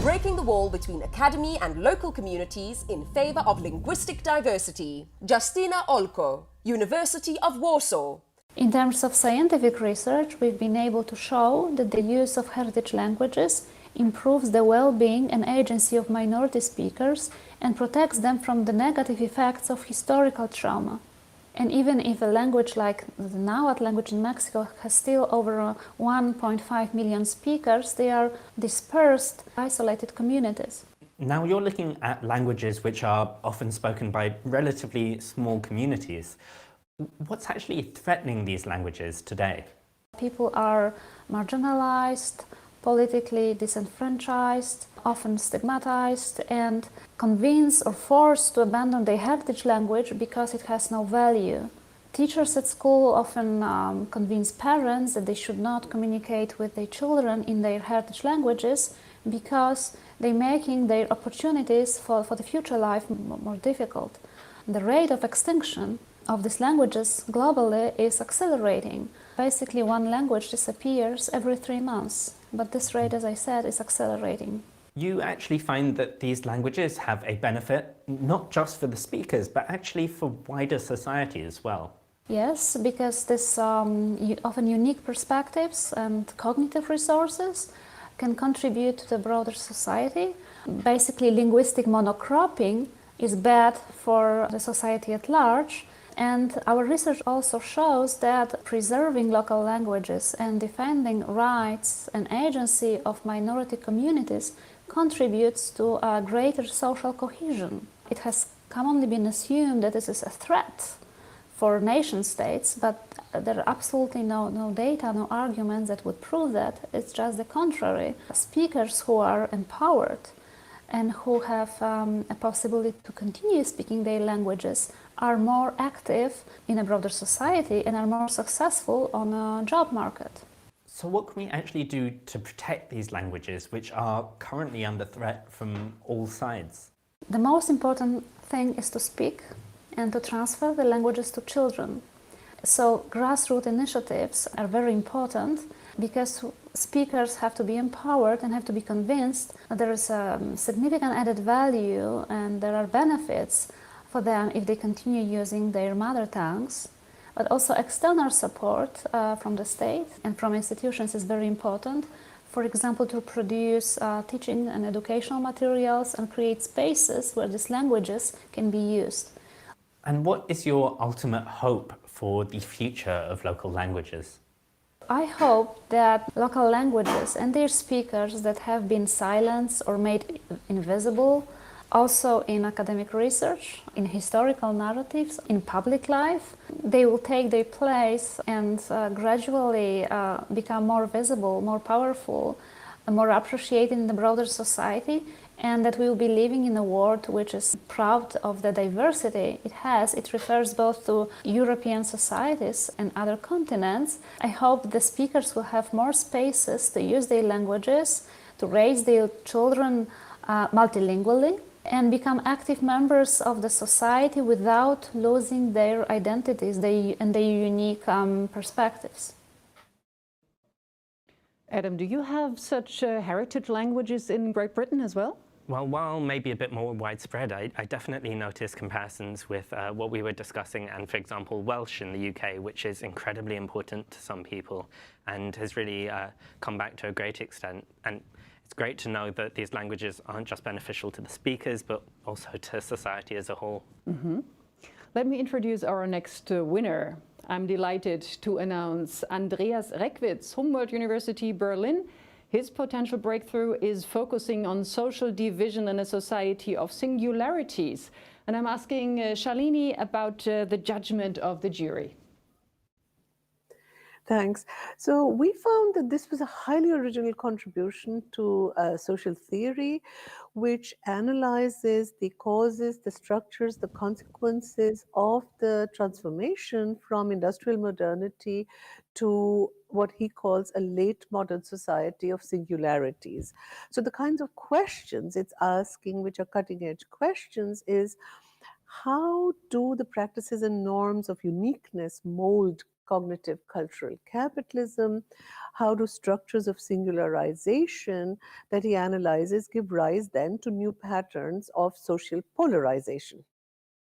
Breaking the wall between academy and local communities in favor of linguistic diversity. Justyna Olko, University of Warsaw. In terms of scientific research, we've been able to show that the use of heritage languages improves the well-being and agency of minority speakers and protects them from the negative effects of historical trauma. And even if a language like the Nahuatl language in Mexico has still over 1.5 million speakers, they are dispersed, isolated communities. Now you're looking at languages which are often spoken by relatively small communities. What's actually threatening these languages today? People are marginalized, politically disenfranchised, often stigmatized, and convinced or forced to abandon their heritage language because it has no value. Teachers at school often convince parents that they should not communicate with their children in their heritage languages because they're making their opportunities for the future life more difficult. The rate of extinction of these languages globally is accelerating. Basically, one language disappears every 3 months, but this rate, as I said, is accelerating. You actually find that these languages have a benefit, not just for the speakers, but actually for wider society as well. Yes, because this often unique perspectives and cognitive resources can contribute to the broader society. Basically, linguistic monocropping is bad for the society at large. And our research also shows that preserving local languages and defending rights and agency of minority communities contributes to a greater social cohesion. It has commonly been assumed that this is a threat for nation states, but there are absolutely no data, no arguments that would prove that. It's just the contrary. Speakers who are empowered and who have a possibility to continue speaking their languages are more active in a broader society and are more successful on a job market. So what can we actually do to protect these languages, which are currently under threat from all sides? The most important thing is to speak and to transfer the languages to children. So grassroots initiatives are very important because speakers have to be empowered and have to be convinced that there is a significant added value and there are benefits for them if they continue using their mother tongues. But also external support from the state and from institutions is very important. For example, to produce teaching and educational materials and create spaces where these languages can be used. And what is your ultimate hope for the future of local languages? I hope that local languages and their speakers that have been silenced or made invisible, also in academic research, in historical narratives, in public life, they will take their place and gradually become more visible, more powerful, more appreciated in the broader society, and that we will be living in a world which is proud of the diversity it has. It refers both to European societies and other continents. I hope the speakers will have more spaces to use their languages, to raise their children multilingually, and become active members of the society without losing their identities and their unique perspectives. Adam, do you have such heritage languages in Great Britain as well? Well, while maybe a bit more widespread, I definitely noticed comparisons with what we were discussing and, for example, Welsh in the UK, which is incredibly important to some people and has really come back to a great extent. And it's great to know that these languages aren't just beneficial to the speakers, but also to society as a whole. Mm-hmm. Let me introduce our next winner. I'm delighted to announce Andreas Reckwitz, Humboldt University, Berlin. His potential breakthrough is focusing on social division in a society of singularities. And I'm asking Shalini about the judgment of the jury. Thanks. So we found that this was a highly original contribution to social theory, which analyzes the causes, the structures, the consequences of the transformation from industrial modernity to what he calls a late modern society of singularities. So the kinds of questions it's asking, which are cutting edge questions, is how do the practices and norms of uniqueness mold cognitive cultural capitalism? How do structures of singularization that he analyzes give rise then to new patterns of social polarization?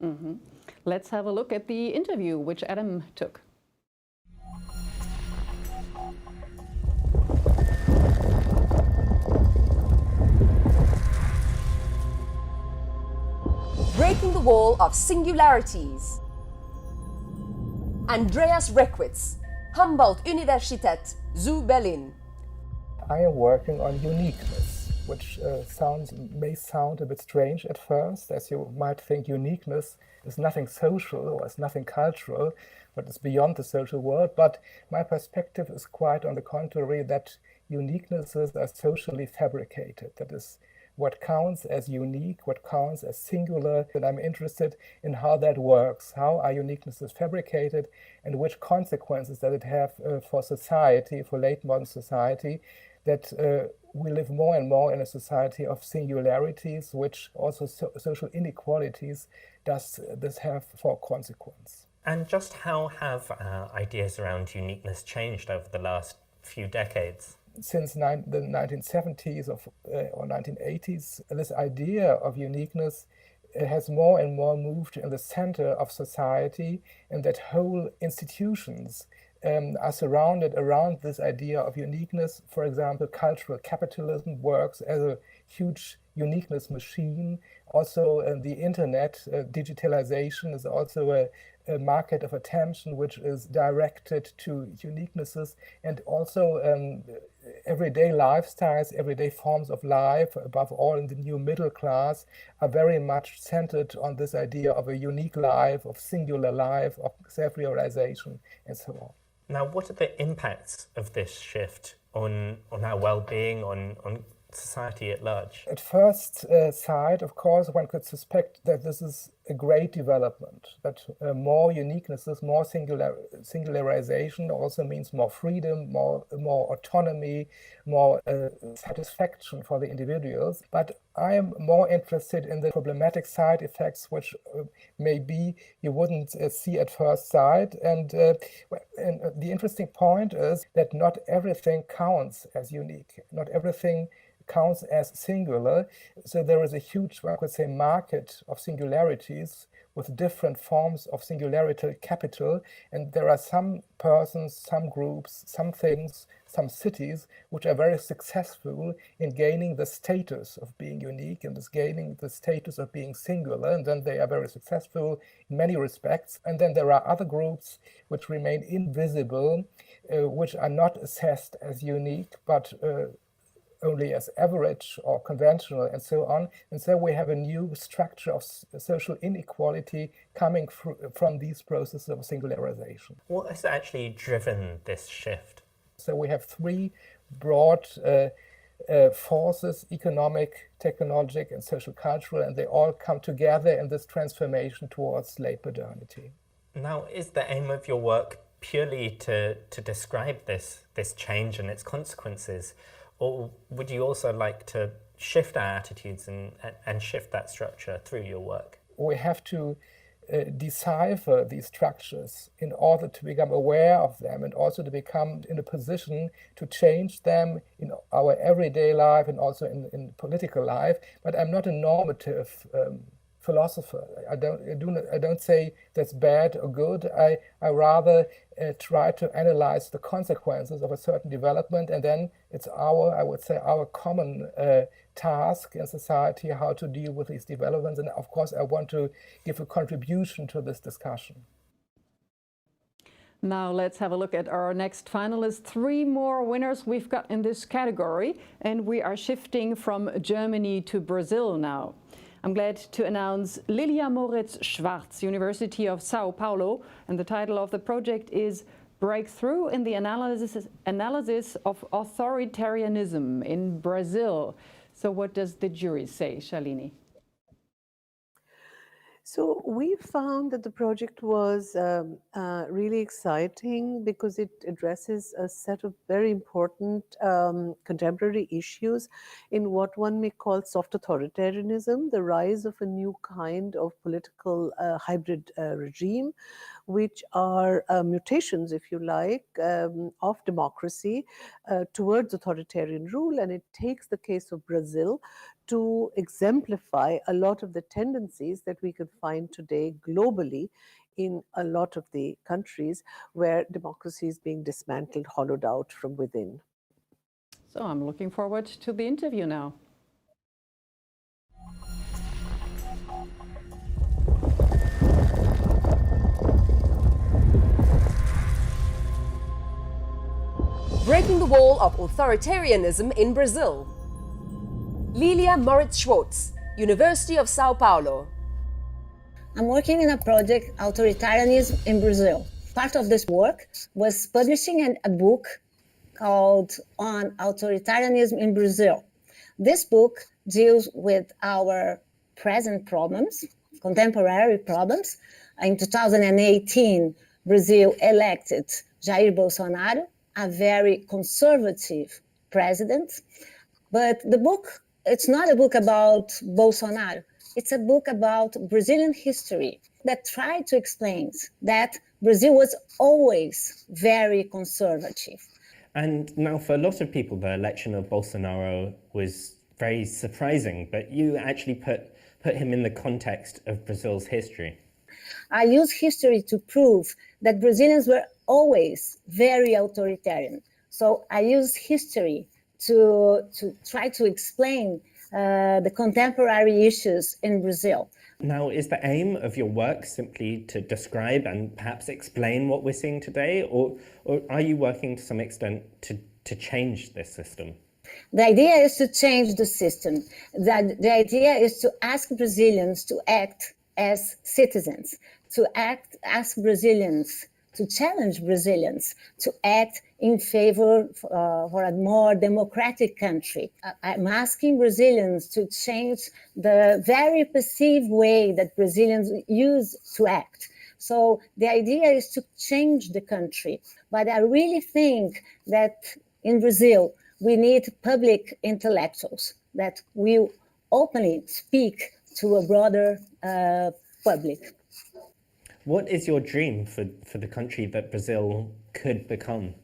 Mm-hmm. Let's have a look at the interview which Adam took. Breaking the wall of singularities. Andreas Reckwitz, Humboldt Universität zu Berlin. I am working on uniqueness, which may sound a bit strange at first, as you might think uniqueness is nothing social or is nothing cultural, but it's beyond the social world. But my perspective is quite on the contrary, that uniquenesses are socially fabricated. That is, what counts as unique, what counts as singular, and I'm interested in how that works. How are uniquenesses fabricated, and which consequences does it have for society, for late modern society, that we live more and more in a society of singularities, which also social inequalities does this have for consequence? And just how have ideas around uniqueness changed over the last few decades? Since the 1970s or 1980s, this idea of uniqueness has more and more moved in the center of society, and that whole institutions are surrounded around this idea of uniqueness. For example, cultural capitalism works as a huge uniqueness machine. Also, the internet, digitalization is also a market of attention which is directed to uniquenesses, and also everyday lifestyles, everyday forms of life, above all in the new middle class, are very much centered on this idea of a unique life, of singular life, of self-realization, and so on. Now, what are the impacts of this shift on our well-being, on society at large? At first sight, of course, one could suspect that this is a great development, that more uniquenesses, more singularization also means more freedom, more autonomy, more satisfaction for the individuals. But I am more interested in the problematic side effects, which maybe you wouldn't see at first sight. And the interesting point is that not everything counts as unique, not everything counts as singular. So there is a huge, I could say, market of singularities with different forms of singularity capital. And there are some persons, some groups, some things, some cities which are very successful in gaining the status of being unique and is gaining the status of being singular. And then they are very successful in many respects. And then there are other groups which remain invisible, which are not assessed as unique, but only as average or conventional, and so on. And so we have a new structure of social inequality coming from these processes of singularization. What has actually driven this shift? So we have three broad forces: economic, technologic, and social cultural, and they all come together in this transformation towards late modernity. Now, is the aim of your work purely to describe this change and its consequences? Or would you also like to shift our attitudes and shift that structure through your work? We have to decipher these structures in order to become aware of them and also to become in a position to change them in our everyday life and also in political life. But I'm not a normative philosopher. I don't say that's bad or good. I rather try to analyze the consequences of a certain development, and then it's our common task in society how to deal with these developments. And of course, I want to give a contribution to this discussion. Now let's have a look at our next finalists. Three more winners we've got in this category, and we are shifting from Germany to Brazil now. I'm glad to announce Lilia Moritz-Schwarz, University of Sao Paulo, and the title of the project is Breakthrough in the Analysis of Authoritarianism in Brazil. So what does the jury say, Shalini? So we found that the project was really exciting because it addresses a set of very important contemporary issues in what one may call soft authoritarianism, the rise of a new kind of political hybrid regime, which are mutations, if you like, of democracy towards authoritarian rule. And it takes the case of Brazil to exemplify a lot of the tendencies that we could find today globally in a lot of the countries where democracy is being dismantled, hollowed out from within. So I'm looking forward to the interview now. Breaking the wall of authoritarianism in Brazil. Lilia Moritz-Schwarz, University of Sao Paulo. I'm working in a project, Authoritarianism in Brazil. Part of this work was publishing a book called On Authoritarianism in Brazil. This book deals with our present problems, contemporary problems. In 2018, Brazil elected Jair Bolsonaro, a very conservative president. But the book, it's not a book about Bolsonaro. It's a book about Brazilian history that tried to explain that Brazil was always very conservative. And now for a lot of people, the election of Bolsonaro was very surprising, but you actually put him in the context of Brazil's history. I use history to prove that Brazilians were always very authoritarian. So I use history to try to explain the contemporary issues in Brazil. Now, is the aim of your work simply to describe and perhaps explain what we're seeing today, or are you working to some extent to change this system? The idea is to change the system. The idea is to ask Brazilians to act as citizens, to ask Brazilians, to challenge Brazilians to act in favor for a more democratic country. I'm asking Brazilians to change the very perceived way that Brazilians use to act. So the idea is to change the country. But I really think that in Brazil, we need public intellectuals that will openly speak to a broader public. What is your dream for the country that Brazil could become?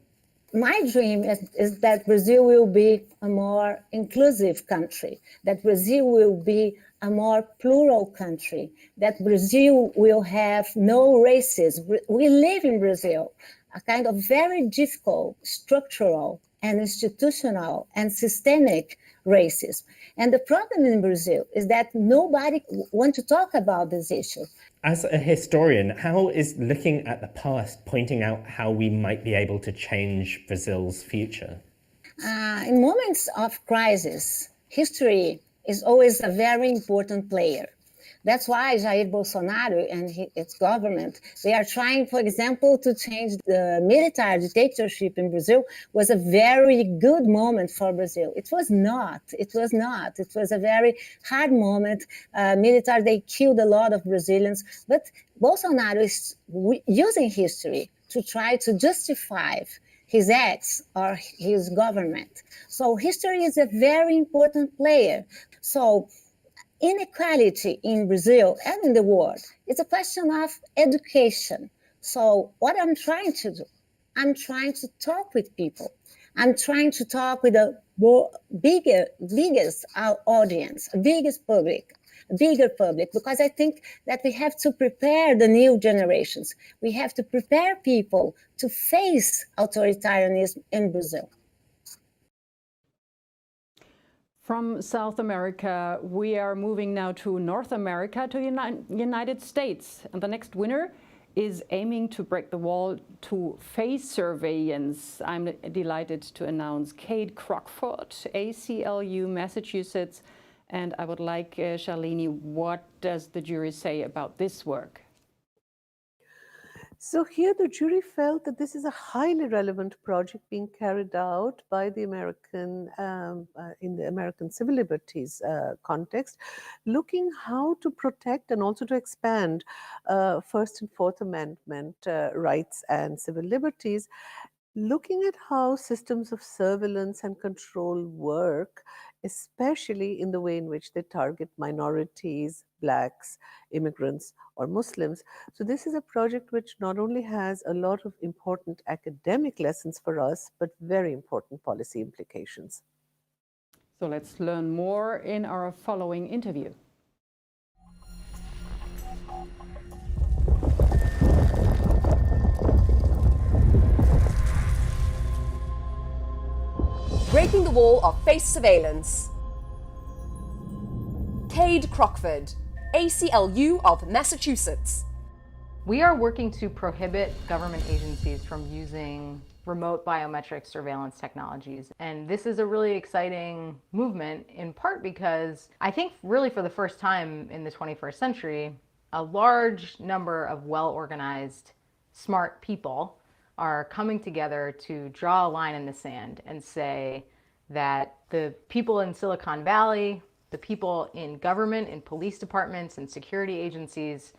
My dream is that Brazil will be a more inclusive country, that Brazil will be a more plural country, that Brazil will have no races. We live in Brazil, a kind of very difficult structural and institutional and systemic racism. And the problem in Brazil is that nobody wants to talk about this issue. As a historian, how is looking at the past pointing out how we might be able to change Brazil's future? In moments of crisis, history is always a very important player. That's why Jair Bolsonaro and its government, they are trying, for example, to change the military dictatorship in Brazil. Was a very good moment for Brazil. It was not. It was a very hard moment. Military, they killed a lot of Brazilians. But Bolsonaro is using history to try to justify his acts or his government. So history is a very important player. So inequality in Brazil and in the world, it's a question of education. So what I'm trying to do, I'm trying to talk with people. I'm trying to talk with a biggest audience, bigger public, because I think that we have to prepare the new generations. We have to prepare people to face authoritarianism in Brazil. From South America, we are moving now to North America, to the United States. And the next winner is aiming to break the wall to face surveillance. I'm delighted to announce Kate Crockford, ACLU, Massachusetts. And I would like, Shalini, what does the jury say about this work? So here the jury felt that this is a highly relevant project being carried out by the American, in the American civil liberties context, looking how to protect and also to expand First and Fourth Amendment rights and civil liberties, looking at how systems of surveillance and control work, especially in the way in which they target minorities, Blacks, immigrants, or Muslims. So this is a project which not only has a lot of important academic lessons for us, but very important policy implications. So let's learn more in our following interview. Breaking the wall of face surveillance. Cade Crockford, ACLU of Massachusetts. We are working to prohibit government agencies from using remote biometric surveillance technologies. And this is a really exciting movement, in part because I think really for the first time in the 21st century, a large number of well-organized, smart people are coming together to draw a line in the sand and say that the people in Silicon Valley, the people in government, in police departments, and security agencies,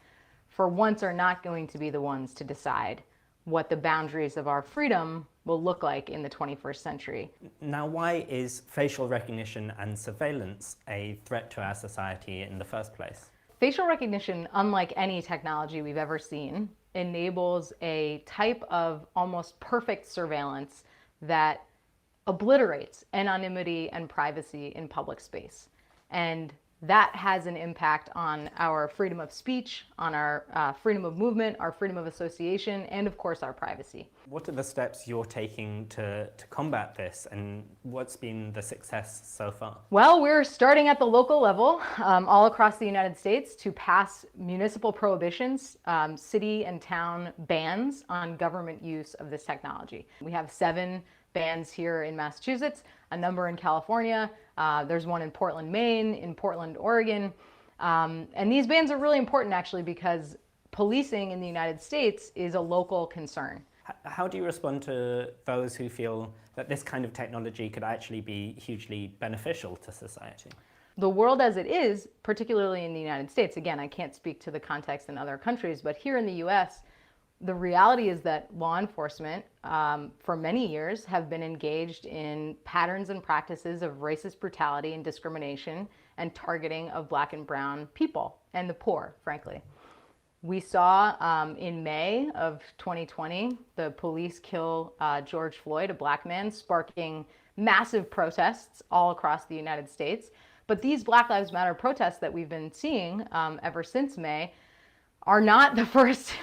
for once are not going to be the ones to decide what the boundaries of our freedom will look like in the 21st century. Now, why is facial recognition and surveillance a threat to our society in the first place? Facial recognition, unlike any technology we've ever seen, enables a type of almost perfect surveillance that obliterates anonymity and privacy in public space. And that has an impact on our freedom of speech, on our freedom of movement, our freedom of association, and of course our privacy. What are the steps you're taking to combat this, and what's been the success so far? Well, we're starting at the local level all across the United States to pass municipal prohibitions, city and town bans on government use of this technology. We have 7 bans here in Massachusetts, a number in California, there's one in Portland, Maine, in Portland, Oregon. And these bans are really important actually because policing in the United States is a local concern. How do you respond to those who feel that this kind of technology could actually be hugely beneficial to society? The world as it is, particularly in the United States, again, I can't speak to the context in other countries, but here in the US, the reality is that law enforcement for many years have been engaged in patterns and practices of racist brutality and discrimination and targeting of Black and brown people and the poor, frankly. We saw in May of 2020, the police kill George Floyd, a Black man, sparking massive protests all across the United States. But these Black Lives Matter protests that we've been seeing ever since May are not the first,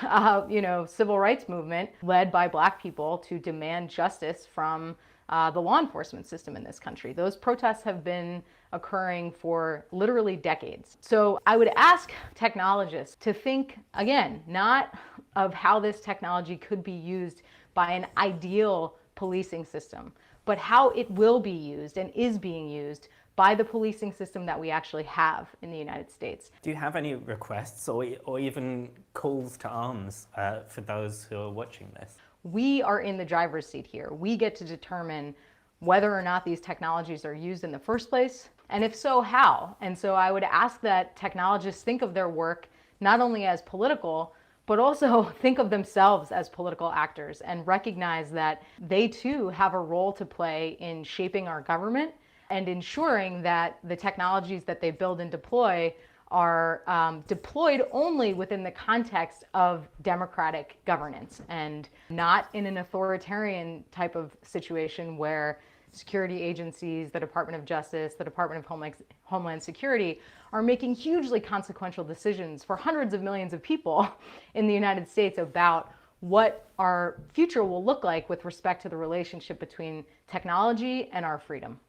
civil rights movement led by Black people to demand justice from the law enforcement system in this country. Those protests have been occurring for literally decades. So I would ask technologists to think, again, not of how this technology could be used by an ideal policing system, but how it will be used and is being used by the policing system that we actually have in the United States. Do you have any requests or even calls to arms for those who are watching this? We are in the driver's seat here. We get to determine whether or not these technologies are used in the first place, and if so, how. And so I would ask that technologists think of their work not only as political, but also think of themselves as political actors and recognize that they too have a role to play in shaping our government and ensuring that the technologies that they build and deploy are deployed only within the context of democratic governance and not in an authoritarian type of situation where security agencies, the Department of Justice, the Department of Homeland Security are making hugely consequential decisions for hundreds of millions of people in the United States about what our future will look like with respect to the relationship between technology and our freedom.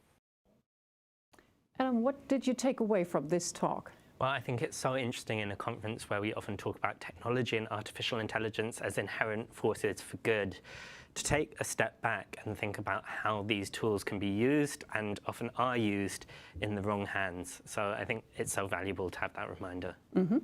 Adam, what did you take away from this talk? Well, I think it's so interesting in a conference where we often talk about technology and artificial intelligence as inherent forces for good, to take a step back and think about how these tools can be used and often are used in the wrong hands. So I think it's so valuable to have that reminder. Mm-hmm.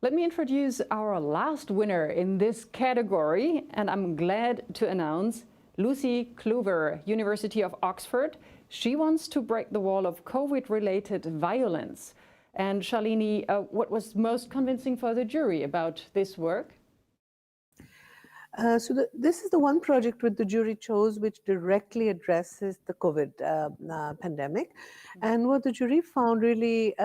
Let me introduce our last winner in this category, and I'm glad to announce Lucy Kluwer, University of Oxford. She wants to break the wall of COVID-related violence. And Shalini, what was most convincing for the jury about this work? This is the one project which the jury chose which directly addresses the COVID pandemic. And what the jury found really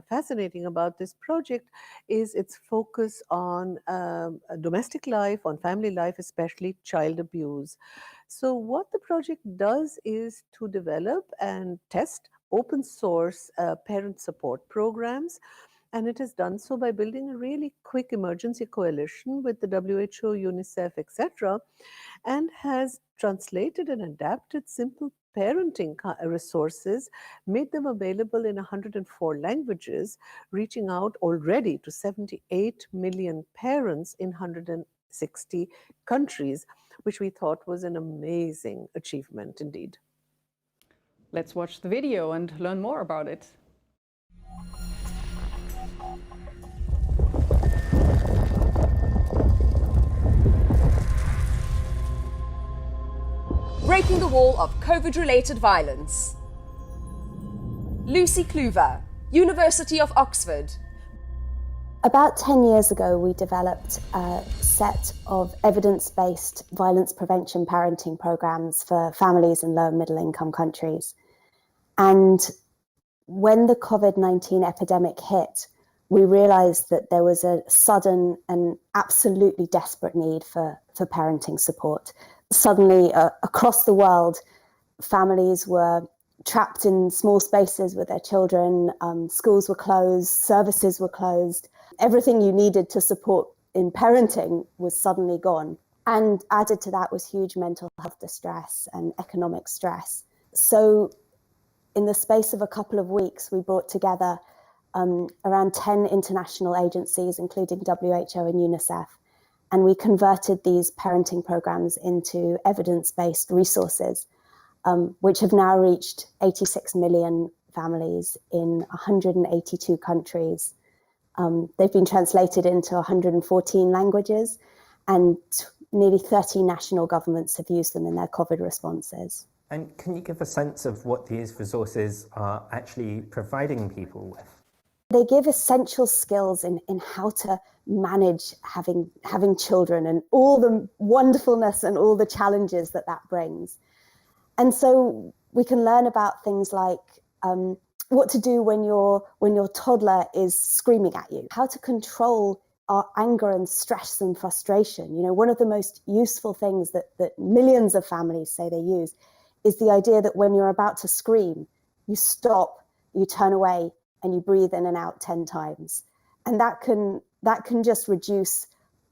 fascinating about this project is its focus on domestic life, on family life, especially child abuse. So what the project does is to develop and test open source parent support programs. And it has done so by building a really quick emergency coalition with the WHO, UNICEF, etc., and has translated and adapted simple parenting resources, made them available in 104 languages, reaching out already to 78 million parents in 160 countries, which we thought was an amazing achievement indeed. Let's watch the video and learn more about it. Breaking the wall of COVID-related violence. Lucy Kluwer, University of Oxford. About 10 years ago, we developed a set of evidence-based violence prevention parenting programs for families in low and middle income countries. And when the COVID-19 epidemic hit, we realized that there was a sudden and absolutely desperate need for parenting support. Suddenly, across the world, families were trapped in small spaces with their children, schools were closed, services were closed. Everything you needed to support in parenting was suddenly gone. And added to that was huge mental health distress and economic stress. So in the space of a couple of weeks, we brought together around 10 international agencies, including WHO and UNICEF, and we converted these parenting programs into evidence-based resources, which have now reached 86 million families in 182 countries. They've been translated into 114 languages, and nearly 30 national governments have used them in their COVID responses. And can you give a sense of what these resources are actually providing people with? They give essential skills in how to manage having children and all the wonderfulness and all the challenges that brings. And so we can learn about things like what to do when your toddler is screaming at you, how to control our anger and stress and frustration. You know, one of the most useful things that millions of families say they use is the idea that when you're about to scream, you stop, you turn away, and you breathe in and out 10 times. And that can just reduce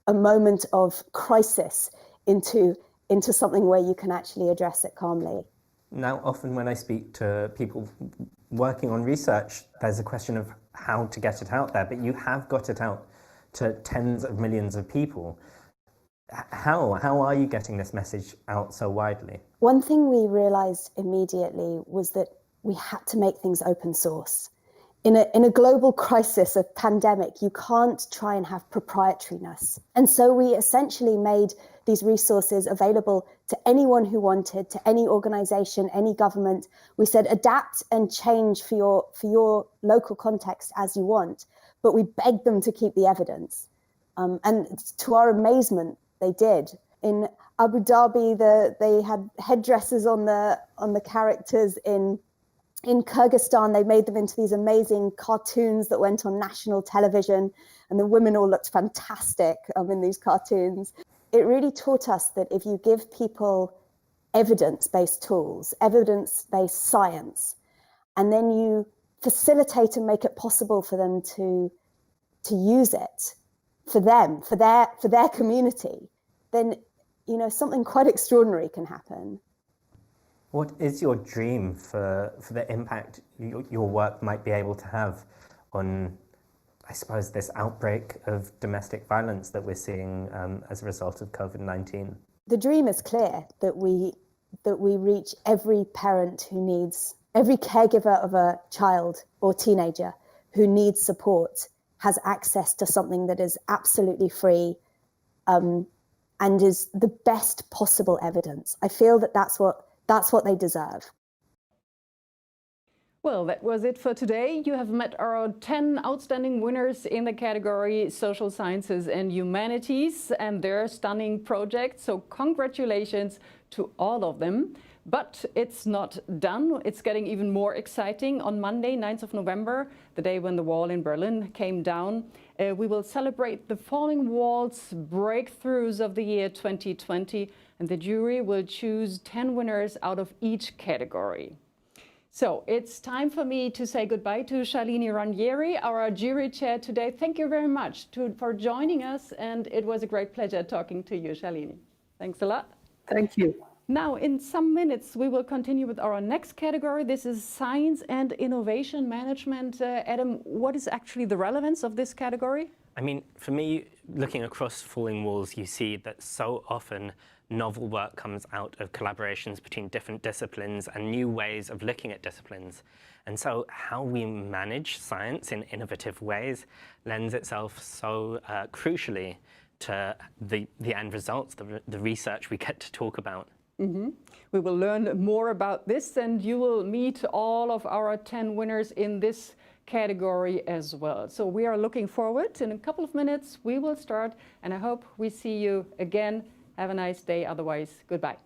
a moment of crisis into something where you can actually address it calmly. Now, often when I speak to people working on research, there's a question of how to get it out there, but you have got it out to tens of millions of people. How are you getting this message out so widely? One thing we realized immediately was that we had to make things open source. In a global crisis, a pandemic, you can't try and have proprietariness. And so we essentially made these resources available to anyone who wanted, to any organization, any government. We said adapt and change for your local context as you want, but we begged them to keep the evidence. And to our amazement, they did. In Abu Dhabi, they had headdresses on the characters. In Kyrgyzstan, they made them into these amazing cartoons that went on national television, and the women all looked fantastic in these cartoons. It really taught us that if you give people evidence-based tools, evidence-based science, and then you facilitate and make it possible for them to use it for them, for their community, then something quite extraordinary can happen. What is your dream for the impact your work might be able to have on, I suppose, this outbreak of domestic violence that we're seeing as a result of COVID-19? The dream is clear, that we reach every parent who needs, every caregiver of a child or teenager who needs support has access to something that is absolutely free and is the best possible evidence. I feel that that's what they deserve. Well, that was it for today. You have met our 10 outstanding winners in the category Social Sciences and Humanities and their stunning projects. So congratulations to all of them. But it's not done. It's getting even more exciting. On Monday, 9th of November, the day when the wall in Berlin came down, we will celebrate the Falling Walls breakthroughs of the year 2020, and the jury will choose 10 winners out of each category. So it's time for me to say goodbye to Shalini Ranieri, our jury chair today. Thank you very much for joining us, and it was a great pleasure talking to you, Shalini. Thanks a lot. Thank you. Now, in some minutes, we will continue with our next category. This is Science and Innovation Management. Adam, what is actually the relevance of this category? I mean, for me, looking across Falling Walls, you see that so often novel work comes out of collaborations between different disciplines and new ways of looking at disciplines. And so how we manage science in innovative ways lends itself so crucially to the end results, the research we get to talk about. Mm-hmm. We will learn more about this, and you will meet all of our 10 winners in this category as well. So we are looking forward. In a couple of minutes, we will start, and I hope we see you again. Have a nice day. Otherwise, goodbye.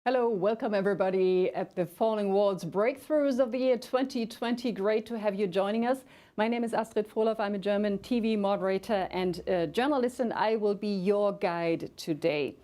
Hello, welcome everybody at the Falling Walls Breakthroughs of the Year 2020. Great to have you joining us. My name is Astrid Frohloff. I'm a German TV moderator and journalist, and I will be your guide today.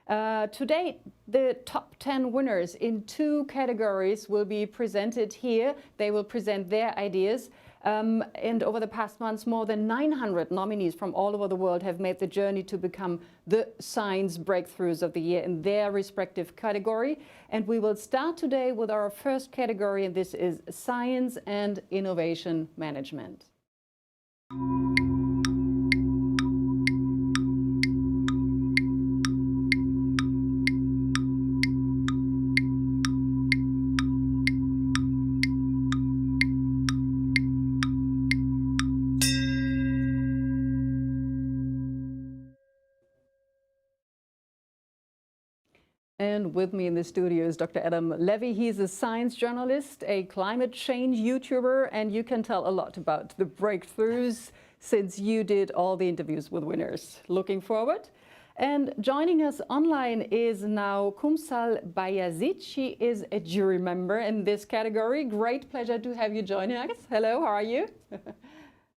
Today, the top 10 winners in 2 categories will be presented here. They will present their ideas. And over the past months, more than 900 nominees from all over the world have made the journey to become the Science Breakthroughs of the Year in their respective category. And we will start today with our first category, and this is Science and Innovation Management. And with me in the studio is Dr. Adam Levy. He's a science journalist, a climate change YouTuber, and you can tell a lot about the breakthroughs since you did all the interviews with winners. Looking forward. And joining us online is now Kumsal Bayazit. She is a jury member in this category. Great pleasure to have you joining us. Hello, how are you?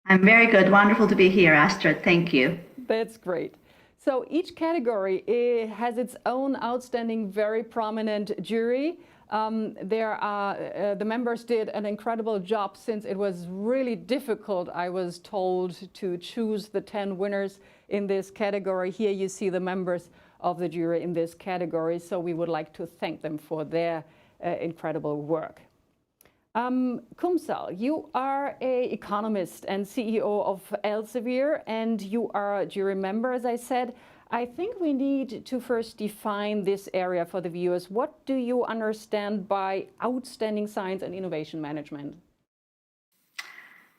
I'm very good. Wonderful to be here, Astrid. Thank you. That's great. So each category has its own outstanding, very prominent jury. The members did an incredible job since it was really difficult, I was told, to choose the 10 winners in this category. Here you see the members of the jury in this category. So we would like to thank them for their incredible work. Kumsal, you are an economist and CEO of Elsevier, and you are a jury member, as I said. I think we need to first define this area for the viewers. What do you understand by outstanding science and innovation management?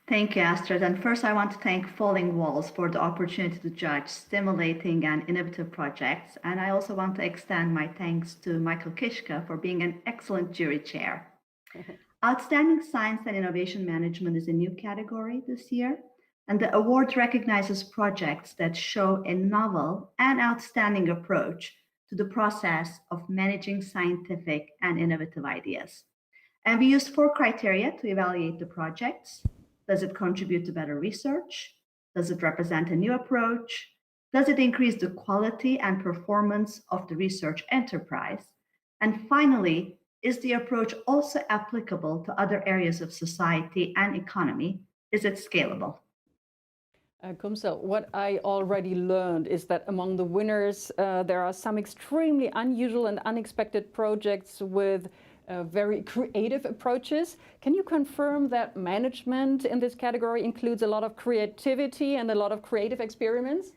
Thank you, Astrid. And first, I want to thank Falling Walls for the opportunity to judge stimulating and innovative projects. And I also want to extend my thanks to Michael Kiszka for being an excellent jury chair. Outstanding Science and Innovation Management is a new category this year, and the award recognizes projects that show a novel and outstanding approach to the process of managing scientific and innovative ideas. And we used 4 criteria to evaluate the projects. Does it contribute to better research? Does it represent a new approach? Does it increase the quality and performance of the research enterprise? And finally, is the approach also applicable to other areas of society and economy? Is it scalable? Kumsal, what I already learned is that among the winners, there are some extremely unusual and unexpected projects with very creative approaches. Can you confirm that management in this category includes a lot of creativity and a lot of creative experiments?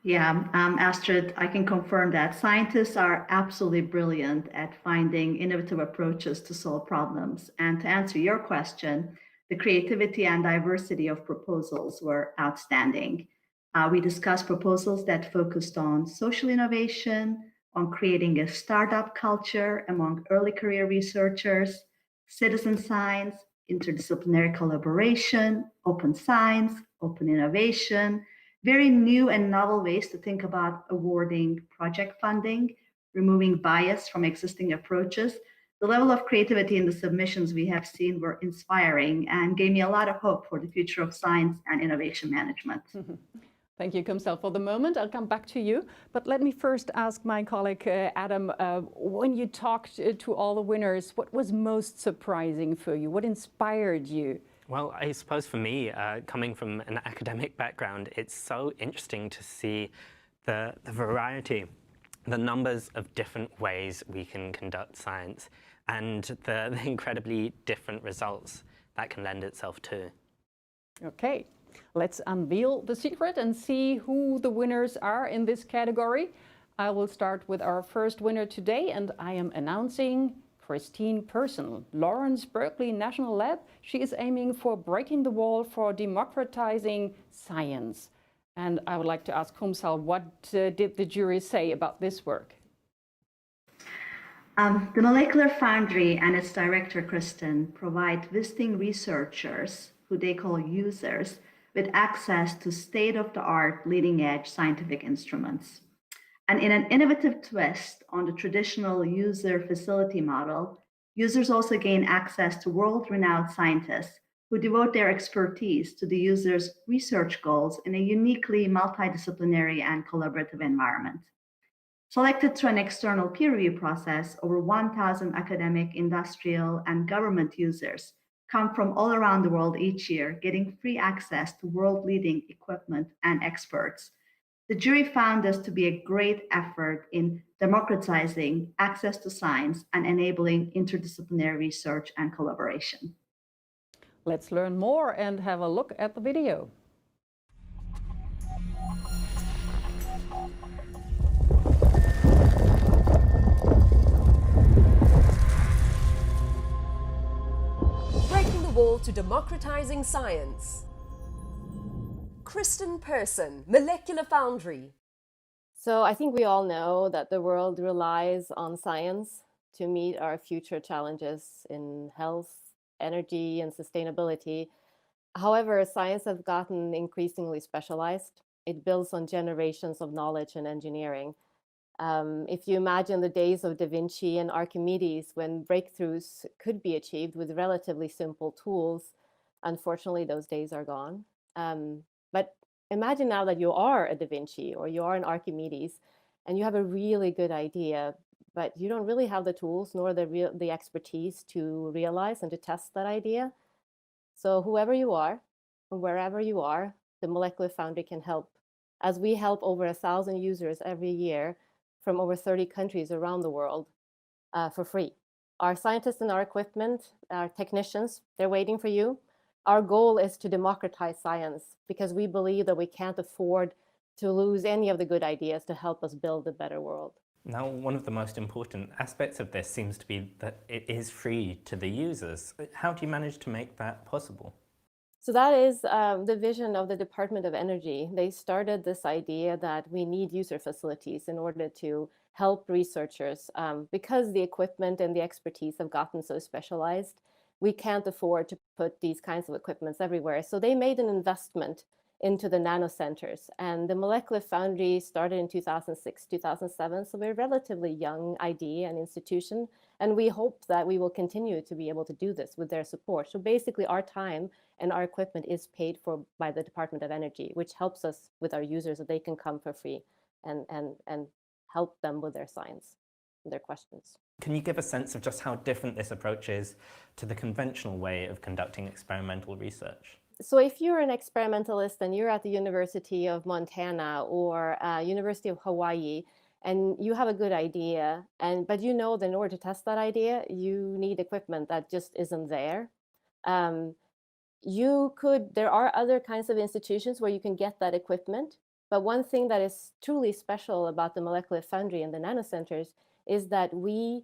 Yeah, Astrid, I can confirm that scientists are absolutely brilliant at finding innovative approaches to solve problems. And to answer your question, the creativity and diversity of proposals were outstanding. We discussed proposals that focused on social innovation, on creating a startup culture among early career researchers, citizen science, interdisciplinary collaboration, open science, open innovation, very new and novel ways to think about awarding project funding, removing bias from existing approaches. The level of creativity in the submissions we have seen were inspiring and gave me a lot of hope for the future of science and innovation management. Thank you, Kumsal. For the moment, I'll come back to you. But let me first ask my colleague, Adam, when you talked to all the winners, what was most surprising for you? What inspired you? Well, I suppose for me, coming from an academic background, it's so interesting to see the variety, the numbers of different ways we can conduct science, and the incredibly different results that can lend itself to. Okay. Let's unveil the secret and see who the winners are in this category. I will start with our first winner today, and I am announcing Christine Persson, Lawrence Berkeley National Lab. She is aiming for breaking the wall for democratizing science. And I would like to ask Kumsal, what did the jury say about this work? The Molecular Foundry and its director, Kristen, provide visiting researchers, who they call users, with access to state-of-the-art leading-edge scientific instruments. And in an innovative twist on the traditional user facility model, users also gain access to world-renowned scientists who devote their expertise to the user's research goals in a uniquely multidisciplinary and collaborative environment. Selected through an external peer review process, over 1,000 academic, industrial, and government users come from all around the world each year, getting free access to world-leading equipment and experts. The jury found this to be a great effort in democratizing access to science and enabling interdisciplinary research and collaboration. Let's learn more and have a look at the video. Breaking the wall to democratizing science. Kristen Persson, Molecular Foundry. So I think we all know that the world relies on science to meet our future challenges in health, energy, and sustainability. However, science has gotten increasingly specialized. It builds on generations of knowledge and engineering. If you imagine the days of Da Vinci and Archimedes, when breakthroughs could be achieved with relatively simple tools, unfortunately, those days are gone. But imagine now that you are a Da Vinci or you are an Archimedes and you have a really good idea, but you don't really have the tools nor the expertise to realize and to test that idea. So whoever you are, wherever you are, the Molecular Foundry can help, as we help over 1,000 users every year from over 30 countries around the world for free. Our scientists and our equipment, our technicians, they're waiting for you. Our goal is to democratize science because we believe that we can't afford to lose any of the good ideas to help us build a better world. Now, one of the most important aspects of this seems to be that it is free to the users. How do you manage to make that possible? So that is the vision of the Department of Energy. They started this idea that we need user facilities in order to help researchers because the equipment and the expertise have gotten so specialized. We can't afford to put these kinds of equipments everywhere. So they made an investment into the nanocenters. And the Molecular Foundry started in 2006, 2007. So we're a relatively young idea and institution. And we hope that we will continue to be able to do this with their support. So basically our time and our equipment is paid for by the Department of Energy, which helps us with our users that they can come for free and help them with their science, their questions. Can you give a sense of just how different this approach is to the conventional way of conducting experimental research? So if you're an experimentalist and you're at the University of Montana or University of Hawaii, and you have a good idea, but you know that in order to test that idea, you need equipment that just isn't there. There are other kinds of institutions where you can get that equipment, but one thing that is truly special about the Molecular Foundry and the nanocenters is that we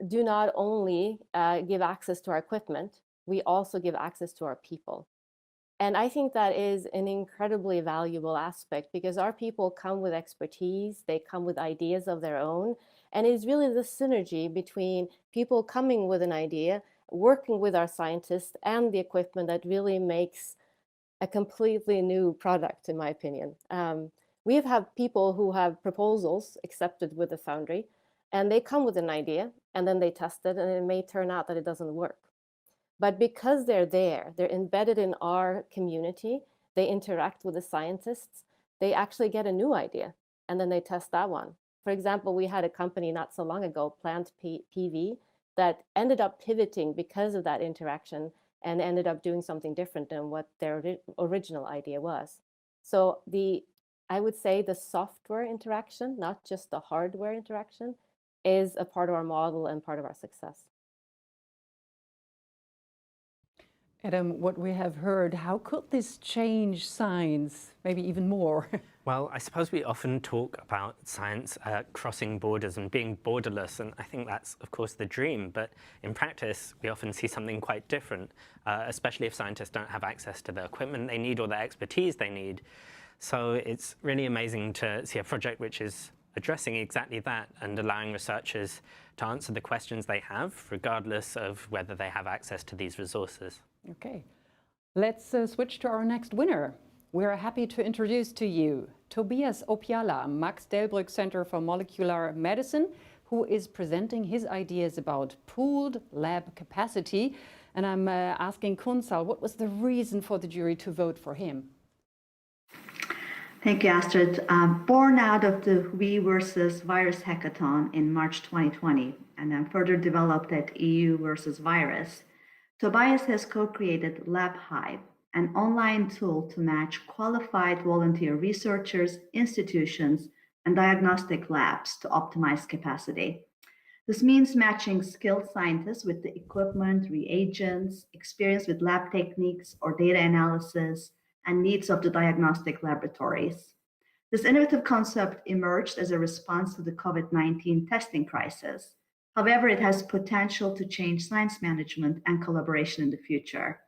do not only give access to our equipment, we also give access to our people. And I think that is an incredibly valuable aspect because our people come with expertise, they come with ideas of their own, and it's really the synergy between people coming with an idea, working with our scientists and the equipment that really makes a completely new product, in my opinion. We have had people who have proposals accepted with the Foundry, and they come with an idea, and then they test it, and it may turn out that it doesn't work. But because they're there, they're embedded in our community, they interact with the scientists, they actually get a new idea, and then they test that one. For example, we had a company not so long ago, Plant PV, that ended up pivoting because of that interaction and ended up doing something different than what their original idea was. So I would say the software interaction, not just the hardware interaction, is a part of our model and part of our success. Adam, what we have heard, how could this change science, maybe even more? Well, I suppose we often talk about science crossing borders and being borderless, and I think that's, of course, the dream. But in practice, we often see something quite different, especially if scientists don't have access to the equipment they need or the expertise they need. So it's really amazing to see a project which is addressing exactly that and allowing researchers to answer the questions they have, regardless of whether they have access to these resources. Okay, let's switch to our next winner. We're happy to introduce to you Tobias Opiala, Max Delbrück Center for Molecular Medicine, who is presenting his ideas about pooled lab capacity. And I'm asking Kunsal, what was the reason for the jury to vote for him? Thank you, Astrid. Born out of the We versus Virus hackathon in March 2020, and then further developed at EU versus Virus, Tobias has co-created LabHive, an online tool to match qualified volunteer researchers, institutions, and diagnostic labs to optimize capacity. This means matching skilled scientists with the equipment, reagents, experience with lab techniques or data analysis, and needs of the diagnostic laboratories. This innovative concept emerged as a response to the COVID-19 testing crisis. However, it has potential to change science management and collaboration in the future.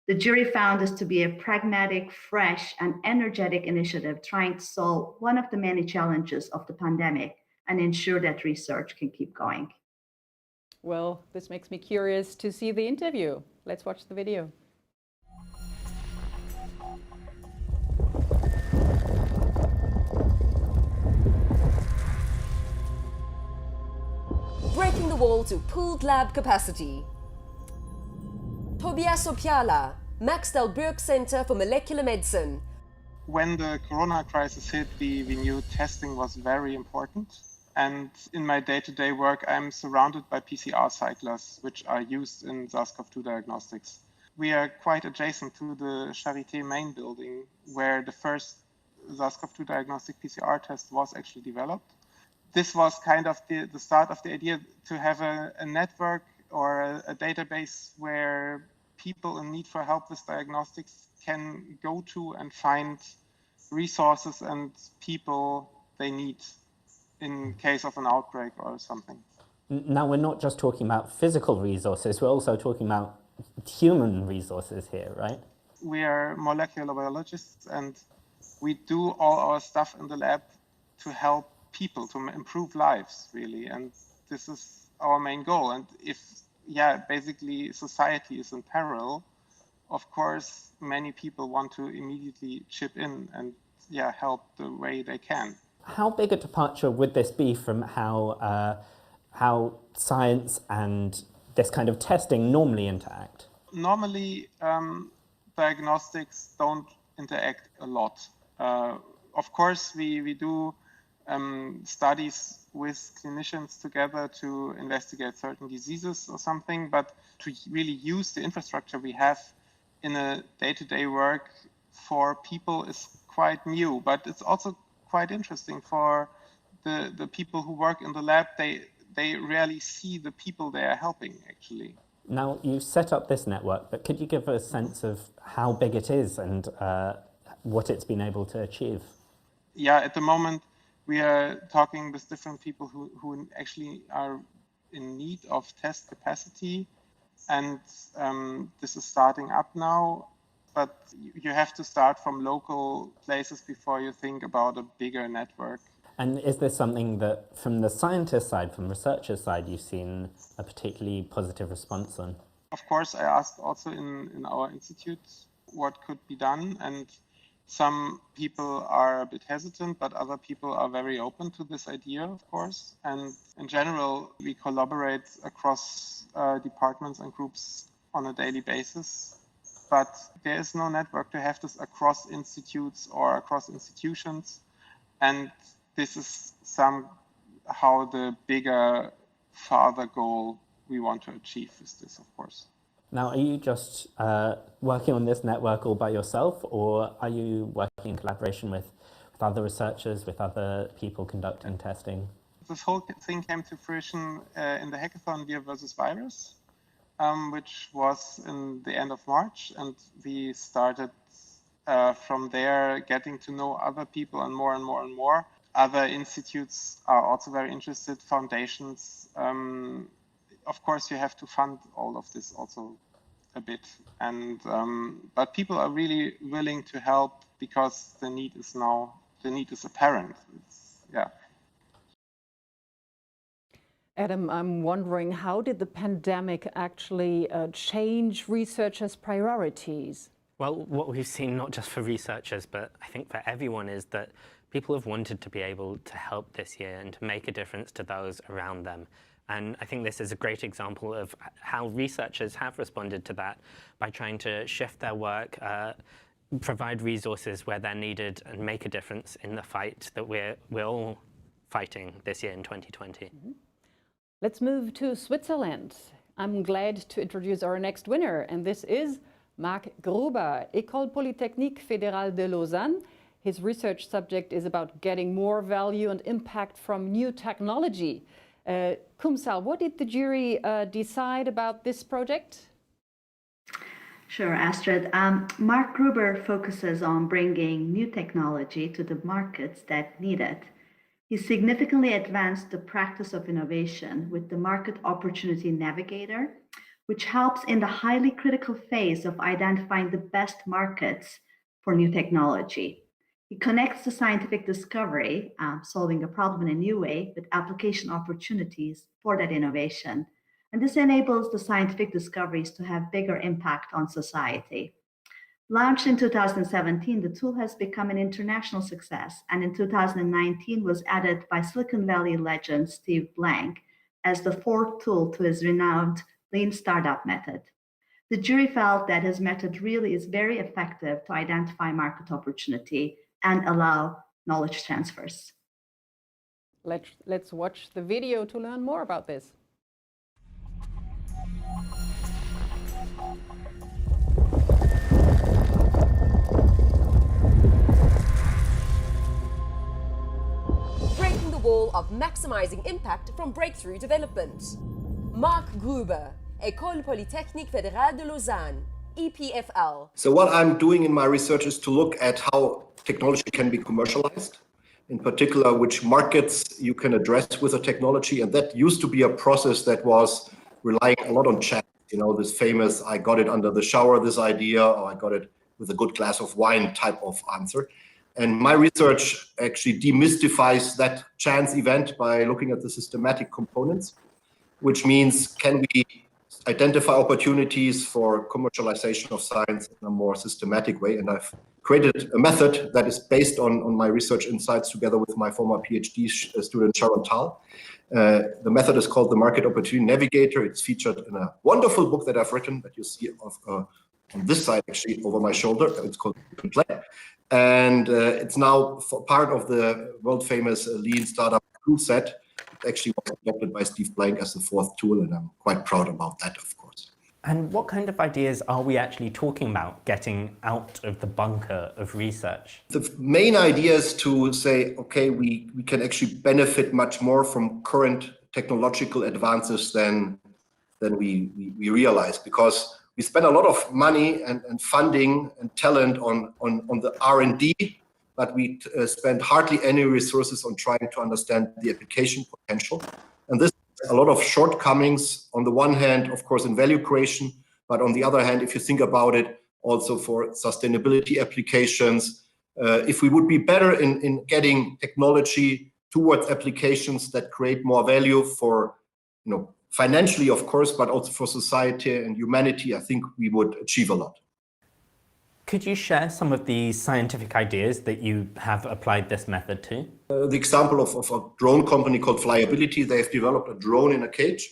The jury found this to be a pragmatic, fresh, and energetic initiative trying to solve one of the many challenges of the pandemic and ensure that research can keep going. Well, this makes me curious to see the interview. Let's watch the video. Breaking the wall to pooled lab capacity. Tobias Opiala, Max Delbrück Center for Molecular Medicine. When the corona crisis hit, we knew testing was very important. And in my day-to-day work, I'm surrounded by PCR cyclers, which are used in SARS-CoV-2 diagnostics. We are quite adjacent to the Charité main building, where the first SARS-CoV-2 diagnostic PCR test was actually developed. This was kind of the start of the idea to have a network or a database where people in need for help with diagnostics can go to and find resources and people they need in case of an outbreak or something. Now, we're not just talking about physical resources, we're also talking about human resources here, right? We are molecular biologists and we do all our stuff in the lab to help people, to improve lives, really. And this is our main goal. And if, basically society is in peril, of course, many people want to immediately chip in and, help the way they can. How big a departure would this be from how science and this kind of testing normally interact? Normally, diagnostics don't interact a lot. Of course, we do studies with clinicians together to investigate certain diseases or something, but to really use the infrastructure we have in a day-to-day work for people is quite new. But it's also quite interesting for the people who work in the lab. They rarely see the people they are helping, actually. Now, you set up this network, but could you give a sense of how big it is and what it's been able to achieve? Yeah, at the moment, we are talking with different people who actually are in need of test capacity. And this is starting up now. but you have to start from local places before you think about a bigger network. And is this something that, from the scientist side, from researchers' side, you've seen a particularly positive response on? Of course, I asked also in our institute what could be done, and some people are a bit hesitant, but other people are very open to this idea, of course. And in general, we collaborate across departments and groups on a daily basis. But there is no network to have this across institutes or across institutions. And this is somehow the bigger, farther goal we want to achieve with this, of course. Now, are you just working on this network all by yourself, or are you working in collaboration with other researchers, with other people conducting testing? This whole thing came to fruition in the hackathon Vir versus Virus, which was in the end of March, and we started from there getting to know other people and more and more and more. Other institutes are also very interested, foundations. Of course, you have to fund all of this also a bit, and but people are really willing to help because the need is apparent. Yeah. Adam, I'm wondering, how did the pandemic actually change researchers' priorities? Well, what we've seen, not just for researchers, but I think for everyone, is that people have wanted to be able to help this year and to make a difference to those around them. And I think this is a great example of how researchers have responded to that by trying to shift their work, provide resources where they're needed, and make a difference in the fight that we're all fighting this year in 2020. Mm-hmm. Let's move to Switzerland. I'm glad to introduce our next winner, and this is Marc Gruber, École Polytechnique Fédérale de Lausanne. His research subject is about getting more value and impact from new technology. Kumsal, what did the jury decide about this project? Sure, Astrid. Marc Gruber focuses on bringing new technology to the markets that need it. He significantly advanced the practice of innovation with the Market Opportunity Navigator, which helps in the highly critical phase of identifying the best markets for new technology. He connects the scientific discovery, solving a problem in a new way, with application opportunities for that innovation. And this enables the scientific discoveries to have bigger impact on society. Launched in 2017, the tool has become an international success, and in 2019 was added by Silicon Valley legend Steve Blank as the fourth tool to his renowned Lean Startup method. The jury felt that his method really is very effective to identify market opportunity and allow knowledge transfers. Let's watch the video to learn more about this. Breaking the wall of maximizing impact from breakthrough development. Marc Gruber, École Polytechnique Fédérale de Lausanne, EPFL. So what I'm doing in my research is to look at how technology can be commercialized, in particular which markets you can address with a technology. And that used to be a process that was relying a lot on chance. You know, this famous, I got it under the shower, this idea, or I got it with a good glass of wine type of answer. And my research actually demystifies that chance event by looking at the systematic components, which means, can we identify opportunities for commercialization of science in a more systematic way? And I've created a method that is based on my research insights together with my former PhD student Sharon Tal. The method is called the Market Opportunity Navigator. It's featured in a wonderful book that I've written that you see on this side, actually, over my shoulder. It's called Play. And it's now part of the world famous Lean Startup tool set. It actually was adopted by Steve Blank as the fourth tool, and I'm quite proud about that, of course. And what kind of ideas are we actually talking about getting out of the bunker of research? The main idea is to say, okay, we can actually benefit much more from current technological advances than we realize, because we spend a lot of money and funding and talent on the R&D, but we spend hardly any resources on trying to understand the application potential. And this has a lot of shortcomings. On the one hand, of course, in value creation, but on the other hand, if you think about it, also for sustainability applications. If we would be better in getting technology towards applications that create more value for, financially, of course, but also for society and humanity, I think we would achieve a lot. Could you share some of the scientific ideas that you have applied this method to? The example of a drone company called Flyability, they've developed a drone in a cage.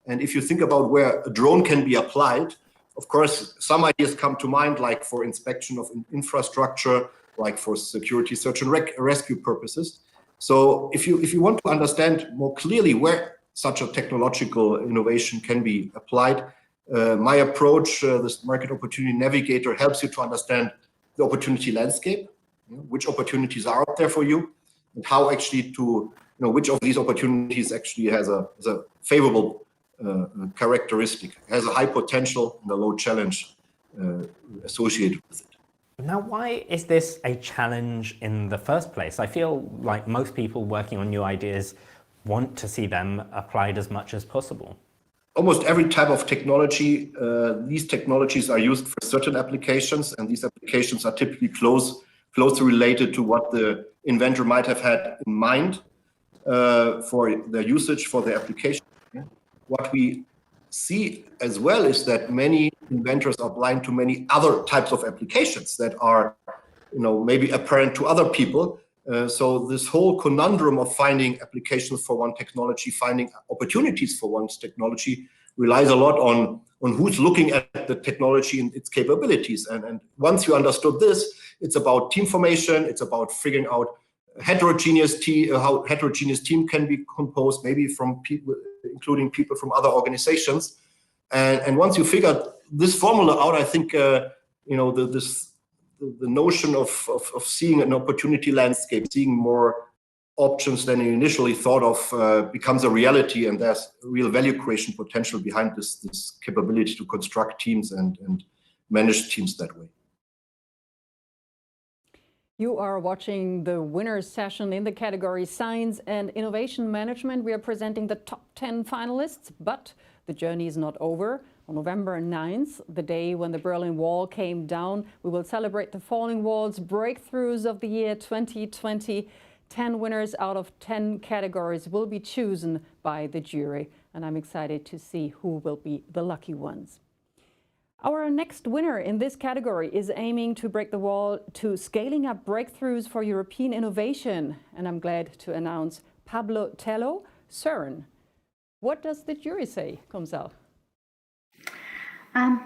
And if you think about where a drone can be applied, of course, some ideas come to mind, like for inspection of infrastructure, like for security, search and rescue purposes. So if you want to understand more clearly where such a technological innovation can be applied, my approach, this Market Opportunity Navigator, helps you to understand the opportunity landscape, which opportunities are out there for you, and how actually to, which of these opportunities actually has a favorable characteristic, has a high potential and a low challenge associated with it. Now, why is this a challenge in the first place? I feel like most people working on new ideas want to see them applied as much as possible. Almost every type of technology, these technologies are used for certain applications, and these applications are typically closely related to what the inventor might have had in mind for their usage, for their application. What we see as well is that many inventors are blind to many other types of applications that are, maybe apparent to other people. So this whole conundrum of finding applications for one technology, finding opportunities for one's technology, relies a lot on who's looking at the technology and its capabilities. And once you understood this, it's about team formation, it's about figuring out how heterogeneous team can be composed, maybe from people, including people from other organizations. And once you figure this formula out, I think the notion of seeing an opportunity landscape, seeing more options than you initially thought of, becomes a reality, and there's real value creation potential behind this capability to construct teams and manage teams that way. You are watching the winners session in the category Science and Innovation Management. We are presenting the top 10 finalists, but the journey is not over. On November 9th, the day when the Berlin Wall came down, we will celebrate the falling walls breakthroughs of the year 2020. 10 winners out of 10 categories will be chosen by the jury, and I'm excited to see who will be the lucky ones. Our next winner in this category is aiming to break the wall to scaling up breakthroughs for European innovation, and I'm glad to announce Pablo Tello, CERN. What does the jury say, Kumsal?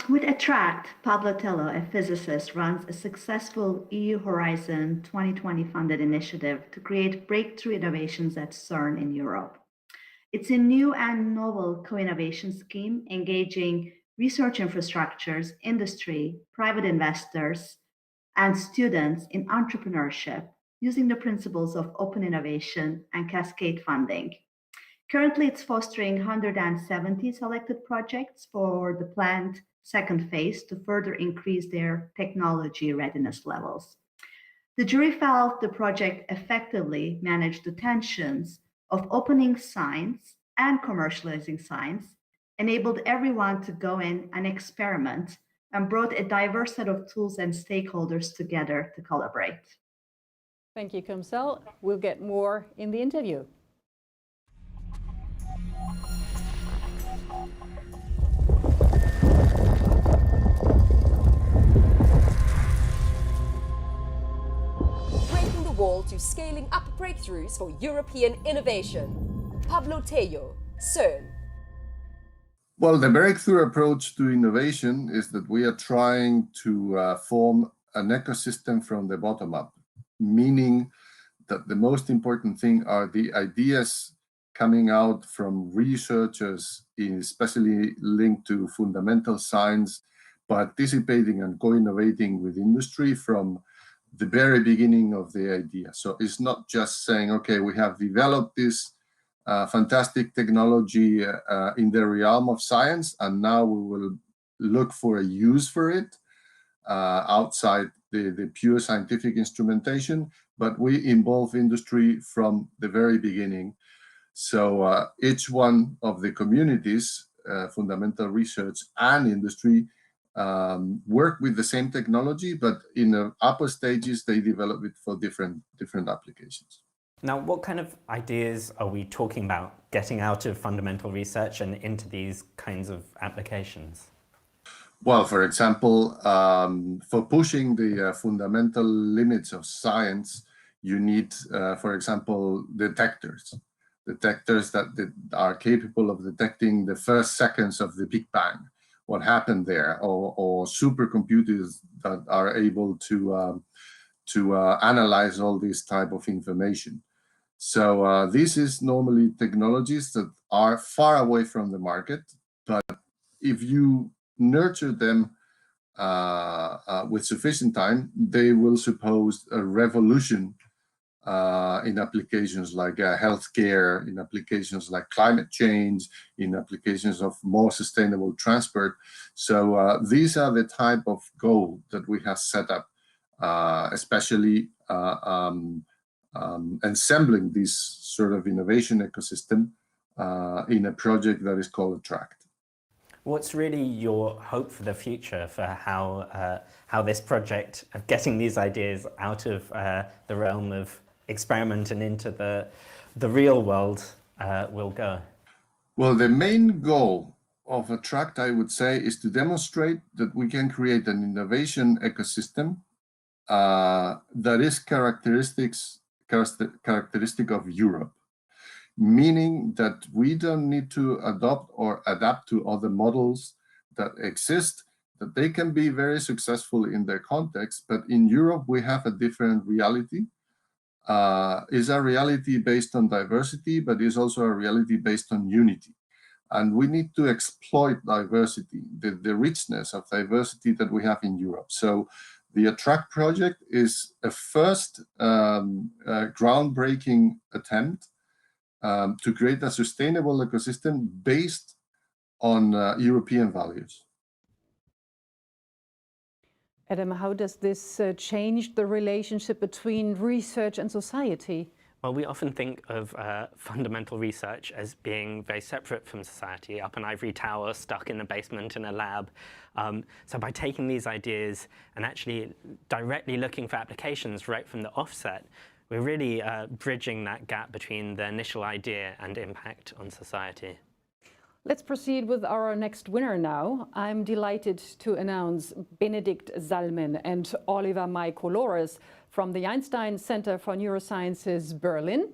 With Attract, Pablo Tello, a physicist, runs a successful EU Horizon 2020 funded initiative to create breakthrough innovations at CERN in Europe. It's a new and novel co-innovation scheme engaging research infrastructures, industry, private investors, and students in entrepreneurship using the principles of open innovation and cascade funding. Currently, it's fostering 170 selected projects for the planned second phase to further increase their technology readiness levels. The jury felt the project effectively managed the tensions of opening science and commercializing science, enabled everyone to go in and experiment, and brought a diverse set of tools and stakeholders together to collaborate. Thank you, Kumsal. We'll get more in the interview. Breaking the wall to scaling up breakthroughs for European innovation. Pablo Tello, CERN. Well, the breakthrough approach to innovation is that we are trying to form an ecosystem from the bottom up, meaning that the most important thing are the ideas coming out from researchers, especially linked to fundamental science, participating and co-innovating with industry from the very beginning of the idea. So it's not just saying, okay, we have developed this fantastic technology in the realm of science, and now we will look for a use for it outside the pure scientific instrumentation, but we involve industry from the very beginning. So each one of the communities, fundamental research and industry, work with the same technology, but in the upper stages, they develop it for different applications. Now, what kind of ideas are we talking about getting out of fundamental research and into these kinds of applications? Well, for example, for pushing the fundamental limits of science, you need, for example, detectors that are capable of detecting the first seconds of the Big Bang, what happened there, or supercomputers that are able to analyze all this type of information. So this is normally technologies that are far away from the market, but if you nurture them with sufficient time, they will suppose a revolution in applications like healthcare, in applications like climate change, in applications of more sustainable transport. So these are the type of goal that we have set up, especially ensembling this sort of innovation ecosystem in a project that is called Attract. What's really your hope for the future for how this project of getting these ideas out of the realm of experiment and into the real world will go? Well, the main goal of Attract, I would say, is to demonstrate that we can create an innovation ecosystem that is characteristic of Europe, meaning that we don't need to adopt or adapt to other models that exist, that they can be very successful in their context, but in Europe we have a different reality. Is a reality based on diversity, but is also a reality based on unity. And we need to exploit diversity, the richness of diversity that we have in Europe. So the Attract project is a first groundbreaking attempt to create a sustainable ecosystem based on European values. Adam, how does this change the relationship between research and society? Well, we often think of fundamental research as being very separate from society, up an ivory tower, stuck in a basement in a lab. So by taking these ideas and actually directly looking for applications right from the offset, we're really bridging that gap between the initial idea and impact on society. Let's proceed with our next winner now. I'm delighted to announce Benedikt Salmen and Oliver Mai-Colores from the Einstein Center for Neurosciences, Berlin.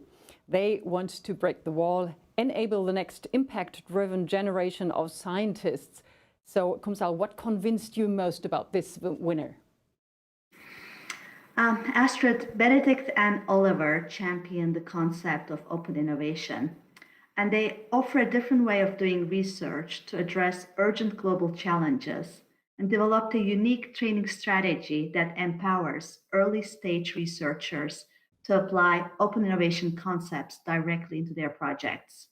They want to break the wall, enable the next impact-driven generation of scientists. So, Kumsal, what convinced you most about this winner? Astrid, Benedikt and Oliver champion the concept of open innovation, and they offer a different way of doing research to address urgent global challenges and developed a unique training strategy that empowers early-stage researchers to apply open innovation concepts directly into their projects.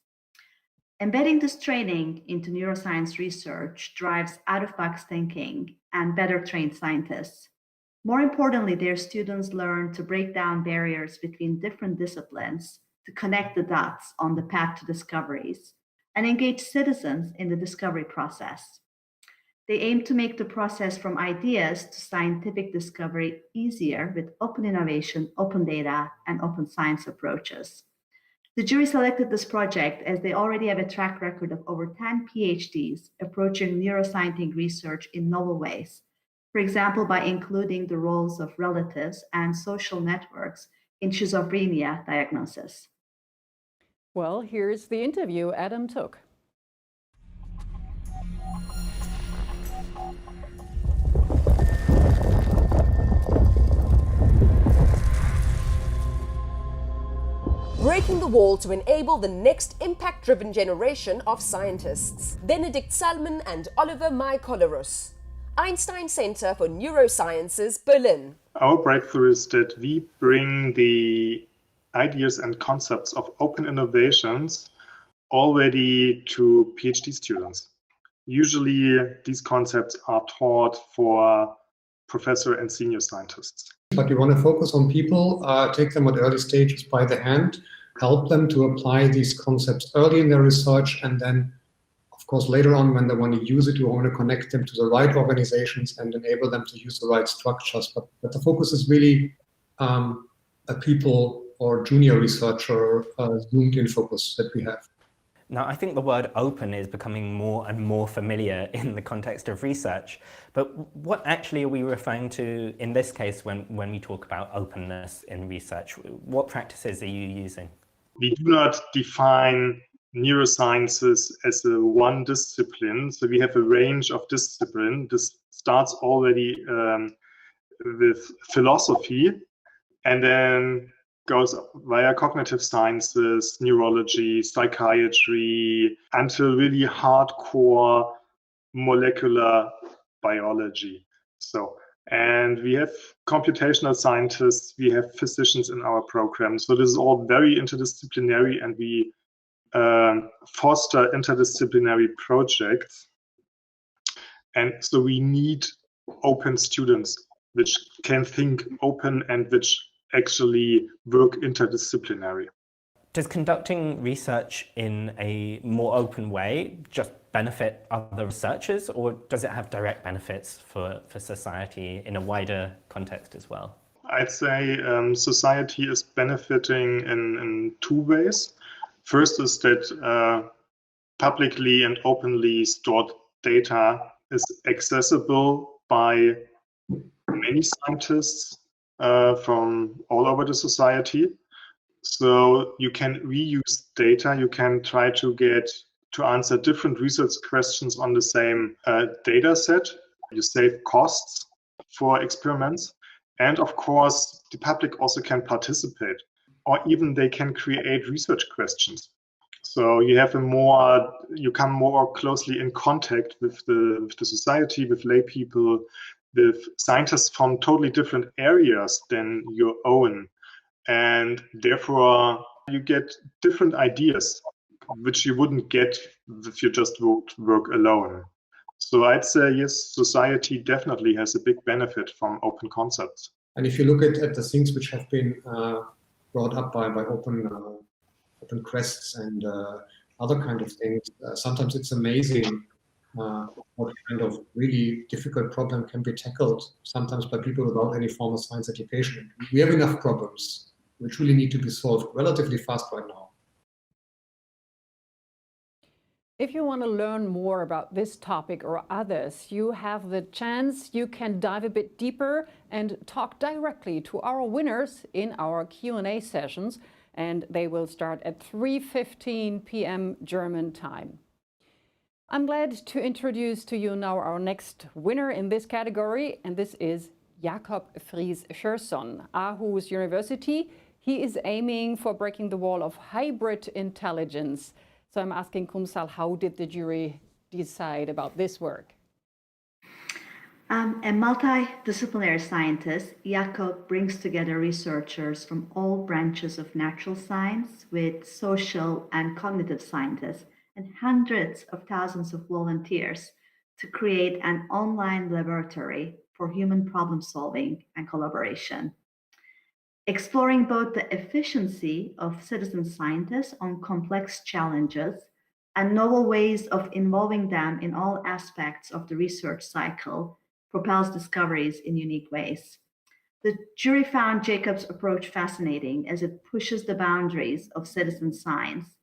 Embedding this training into neuroscience research drives out-of-box thinking and better trained scientists. More importantly, their students learn to break down barriers between different disciplines, to connect the dots on the path to discoveries, and engage citizens in the discovery process. They aim to make the process from ideas to scientific discovery easier with open innovation, open data, and open science approaches. The jury selected this project as they already have a track record of over 10 PhDs approaching neuroscientific research in novel ways, for example, by including the roles of relatives and social networks in schizophrenia diagnosis. Well, here's the interview Adam took. Breaking the wall to enable the next impact-driven generation of scientists. Benedikt Salmen and Oliver Mai-Colores. Einstein Center for Neurosciences, Berlin. Our breakthrough is that we bring the ideas and concepts of open innovations already to PhD students. Usually these concepts are taught for professor and senior scientists. But we want to focus on people, take them at early stages by the hand, help them to apply these concepts early in their research, and then, of course, later on, when they want to use it, we want to connect them to the right organizations and enable them to use the right structures. But the focus is really a people or junior researcher zoomed in focus that we have. Now, I think the word open is becoming more and more familiar in the context of research, but what actually are we referring to in this case when we talk about openness in research? What practices are you using? We do not define neurosciences as a one discipline, so we have a range of discipline. This starts already with philosophy and then goes via cognitive sciences, neurology, psychiatry, until really hardcore molecular biology. And we have computational scientists, we have physicians in our program. So this is all very interdisciplinary, and we foster interdisciplinary projects. And so we need open students which can think open and which actually work interdisciplinary. Does conducting research in a more open way just benefit other researchers, or does it have direct benefits for society in a wider context as well? I'd say society is benefiting in two ways. First is that publicly and openly stored data is accessible by many scientists from all over the society. So you can reuse data, you can try to answer different research questions on the same data set. You save costs for experiments. And of course, the public also can participate, or even they can create research questions. So you come more closely in contact with the society, with lay people, with scientists from totally different areas than your own. And therefore, you get different ideas, which you wouldn't get if you just work alone. So I'd say, yes, society definitely has a big benefit from open concepts. And if you look at the things which have been brought up by open quests and other kind of things, sometimes it's amazing what kind of really difficult problem can be tackled, sometimes by people without any formal science education. We have enough problems which really need to be solved relatively fast right now. If you want to learn more about this topic or others, you have the chance. You can dive a bit deeper and talk directly to our winners in our Q&A sessions, and they will start at 3:15 p.m. German time. I'm glad to introduce to you now our next winner in this category, and this is Jakob Friis Scherson, Aarhus University. He is aiming for breaking the wall of hybrid intelligence. So I'm asking Kumsal, how did the jury decide about this work? A multidisciplinary scientist, Jakob brings together researchers from all branches of natural science with social and cognitive scientists and hundreds of thousands of volunteers to create an online laboratory for human problem solving and collaboration. Exploring both the efficiency of citizen scientists on complex challenges and novel ways of involving them in all aspects of the research cycle propels discoveries in unique ways. The jury found Jacob's approach fascinating as it pushes the boundaries of citizen science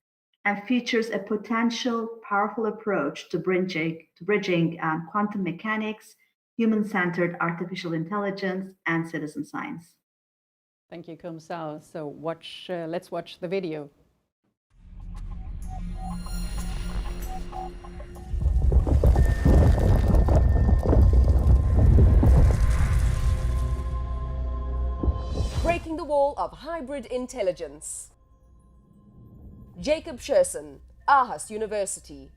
and features a potential powerful approach to bridging quantum mechanics, human-centered artificial intelligence, and citizen science. Thank you, Kumsal. So let's watch the video. Breaking the wall of hybrid intelligence. Jakob Scherson, Aarhus University.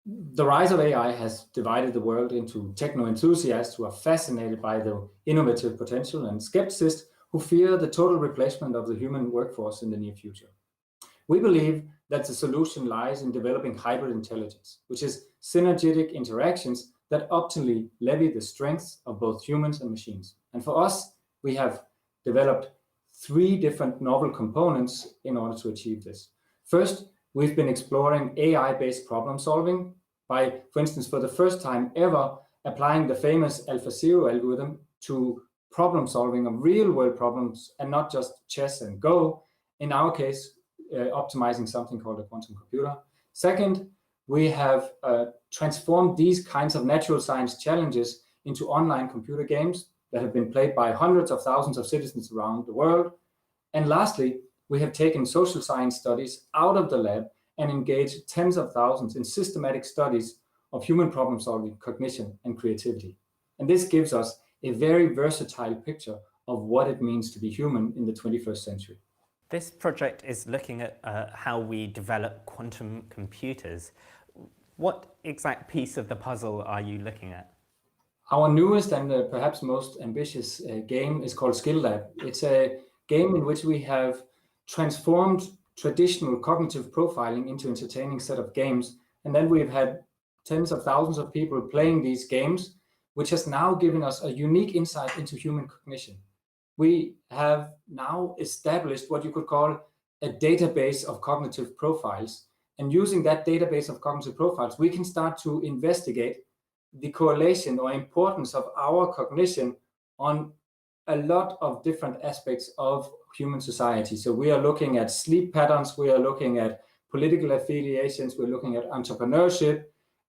The rise of AI has divided the world into techno-enthusiasts who are fascinated by the innovative potential and skepticists who fear the total replacement of the human workforce in the near future. We believe that the solution lies in developing hybrid intelligence, which is synergetic interactions that optimally levy the strengths of both humans and machines. And for us, we have developed 3 different novel components in order to achieve this. First, we've been exploring AI-based problem solving by, for instance, for the first time ever, applying the famous AlphaZero algorithm to problem solving of real-world problems and not just chess and Go. In our case, optimizing something called a quantum computer. Second, we have transformed these kinds of natural science challenges into online computer games that have been played by hundreds of thousands of citizens around the world. And lastly, we have taken social science studies out of the lab and engaged tens of thousands in systematic studies of human problem solving, cognition, and creativity. And this gives us a very versatile picture of what it means to be human in the 21st century. This project is looking at how we develop quantum computers. What exact piece of the puzzle are you looking at? Our newest and perhaps most ambitious game is called Skill Lab. It's a game in which we have transformed traditional cognitive profiling into an entertaining set of games. And then we've had tens of thousands of people playing these games, which has now given us a unique insight into human cognition. We have now established what you could call a database of cognitive profiles. And using that database of cognitive profiles, we can start to investigate the correlation or importance of our cognition on a lot of different aspects of human society. So we are looking at sleep patterns, we are looking at political affiliations, we're looking at entrepreneurship,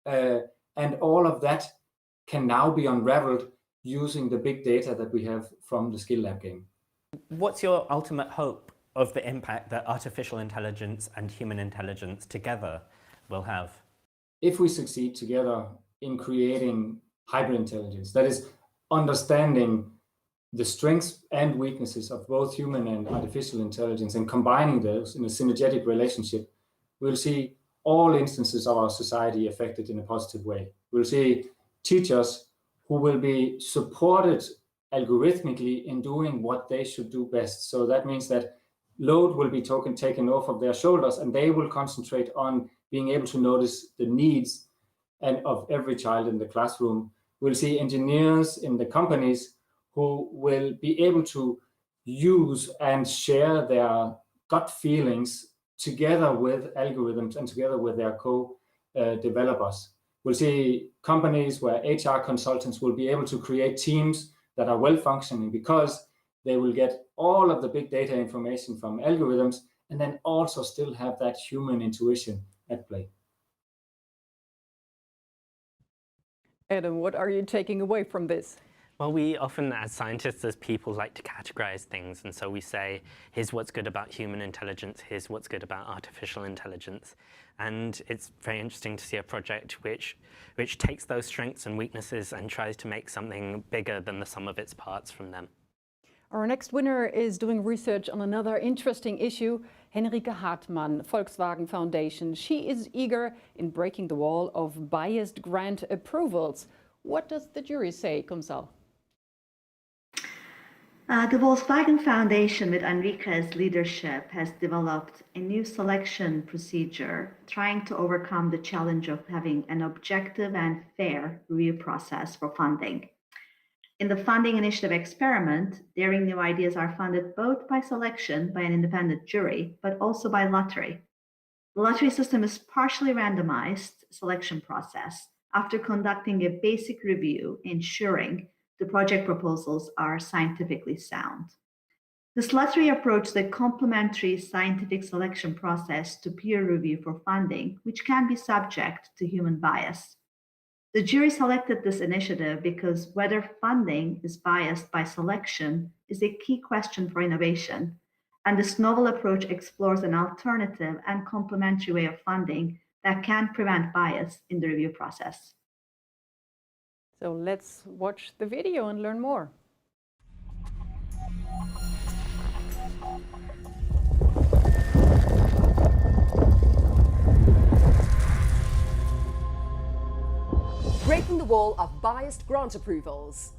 and all of that can now be unraveled using the big data that we have from the Skill Lab game. What's your ultimate hope of the impact that artificial intelligence and human intelligence together will have? If we succeed together in creating hybrid intelligence, that is understanding the strengths and weaknesses of both human and artificial intelligence and combining those in a synergetic relationship, we'll see all instances of our society affected in a positive way. We'll see teachers who will be supported algorithmically in doing what they should do best. So that means that load will be taken off of their shoulders and they will concentrate on being able to notice the needs and of every child in the classroom. We'll see engineers in the companies who will be able to use and share their gut feelings together with algorithms and together with their co-developers. We'll see companies where HR consultants will be able to create teams that are well functioning because they will get all of the big data information from algorithms and then also still have that human intuition at play. Adam, what are you taking away from this? Well, we often, as scientists, as people, like to categorize things. And so we say, here's what's good about human intelligence, here's what's good about artificial intelligence. And it's very interesting to see a project which takes those strengths and weaknesses and tries to make something bigger than the sum of its parts from them. Our next winner is doing research on another interesting issue, Henrike Hartmann, Volkswagen Foundation. She is eager in breaking the wall of biased grant approvals. What does the jury say, Kumsal? The Volkswagen Foundation, with Enrique's leadership, has developed a new selection procedure trying to overcome the challenge of having an objective and fair review process for funding. In the funding initiative experiment, daring new ideas are funded both by selection by an independent jury, but also by lottery. The lottery system is partially randomized selection process after conducting a basic review, ensuring the project proposals are scientifically sound. This lottery approach is a complementary scientific selection process to peer review for funding, which can be subject to human bias. The jury selected this initiative because whether funding is biased by selection is a key question for innovation, and this novel approach explores an alternative and complementary way of funding that can prevent bias in the review process. So let's watch the video and learn more. Breaking the wall of biased grant approvals.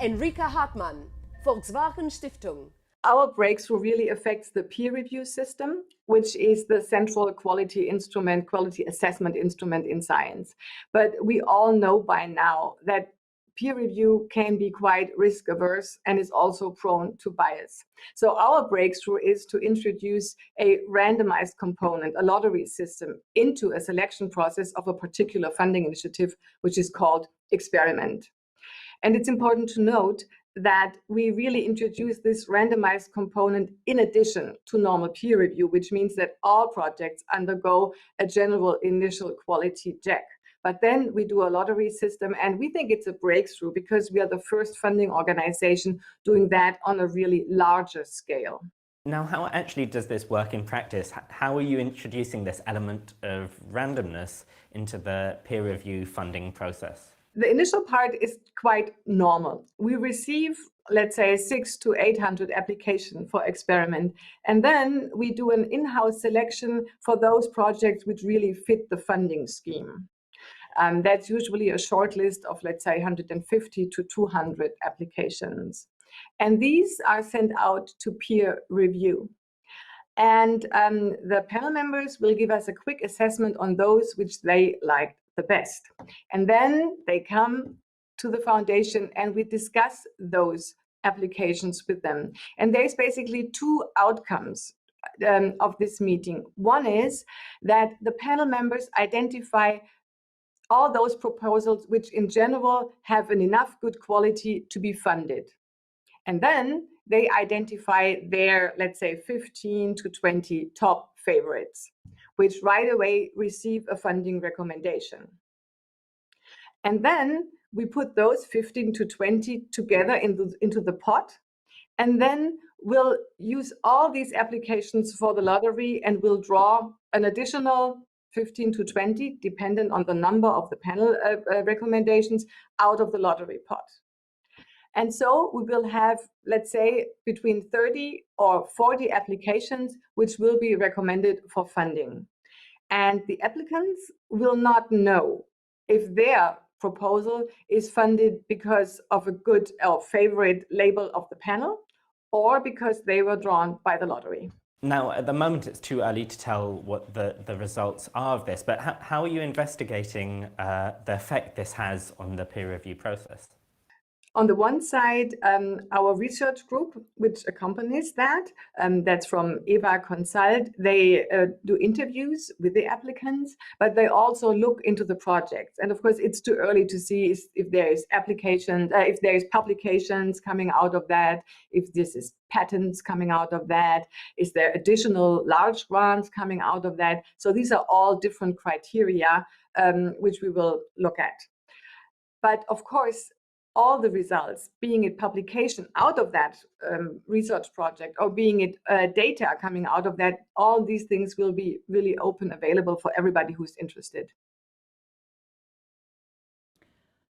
Henrike Hartmann, Volkswagen Stiftung. Our breakthrough really affects the peer review system, which is the central quality instrument, quality assessment instrument in science. But we all know by now that peer review can be quite risk averse and is also prone to bias. So our breakthrough is to introduce a randomized component, a lottery system, into a selection process of a particular funding initiative, which is called Experiment. And it's important to note that we really introduce this randomized component in addition to normal peer review, which means that all projects undergo a general initial quality check. But then we do a lottery system, and we think it's a breakthrough because we are the first funding organization doing that on a really larger scale. Now, how actually does this work in practice? How are you introducing this element of randomness into the peer review funding process? The initial part is quite normal. We receive, let's say, 600 to 800 applications for Experiment. And then we do an in-house selection for those projects which really fit the funding scheme. That's usually a short list of, let's say, 150 to 200 applications. And these are sent out to peer review. And the panel members will give us a quick assessment on those which they liked the best. And then they come to the foundation and we discuss those applications with them. And there's basically two outcomes of this meeting. One is that the panel members identify all those proposals which in general have an enough good quality to be funded. And then they identify their, let's say, 15 to 20 top favorites, which right away receive a funding recommendation. And then we put those 15 to 20 together into the pot, and then we'll use all these applications for the lottery, and we'll draw an additional 15 to 20, dependent on the number of the panel recommendations, out of the lottery pot. And so we will have, let's say, between 30 or 40 applications which will be recommended for funding. And the applicants will not know if their proposal is funded because of a good or favorite label of the panel or because they were drawn by the lottery. Now, at the moment, it's too early to tell what the results are of this, but how are you investigating the effect this has on the peer review process? On the one side, our research group, which accompanies that, that's from EVA Consult, they do interviews with the applicants, but they also look into the projects. And of course, it's too early to see if there is applications, if there is publications coming out of that, if this is patents coming out of that, is there additional large grants coming out of that. So these are all different criteria which we will look at. But of course, all the results, being it publication out of that research project or being it data coming out of that, all these things will be really open, available for everybody who's interested.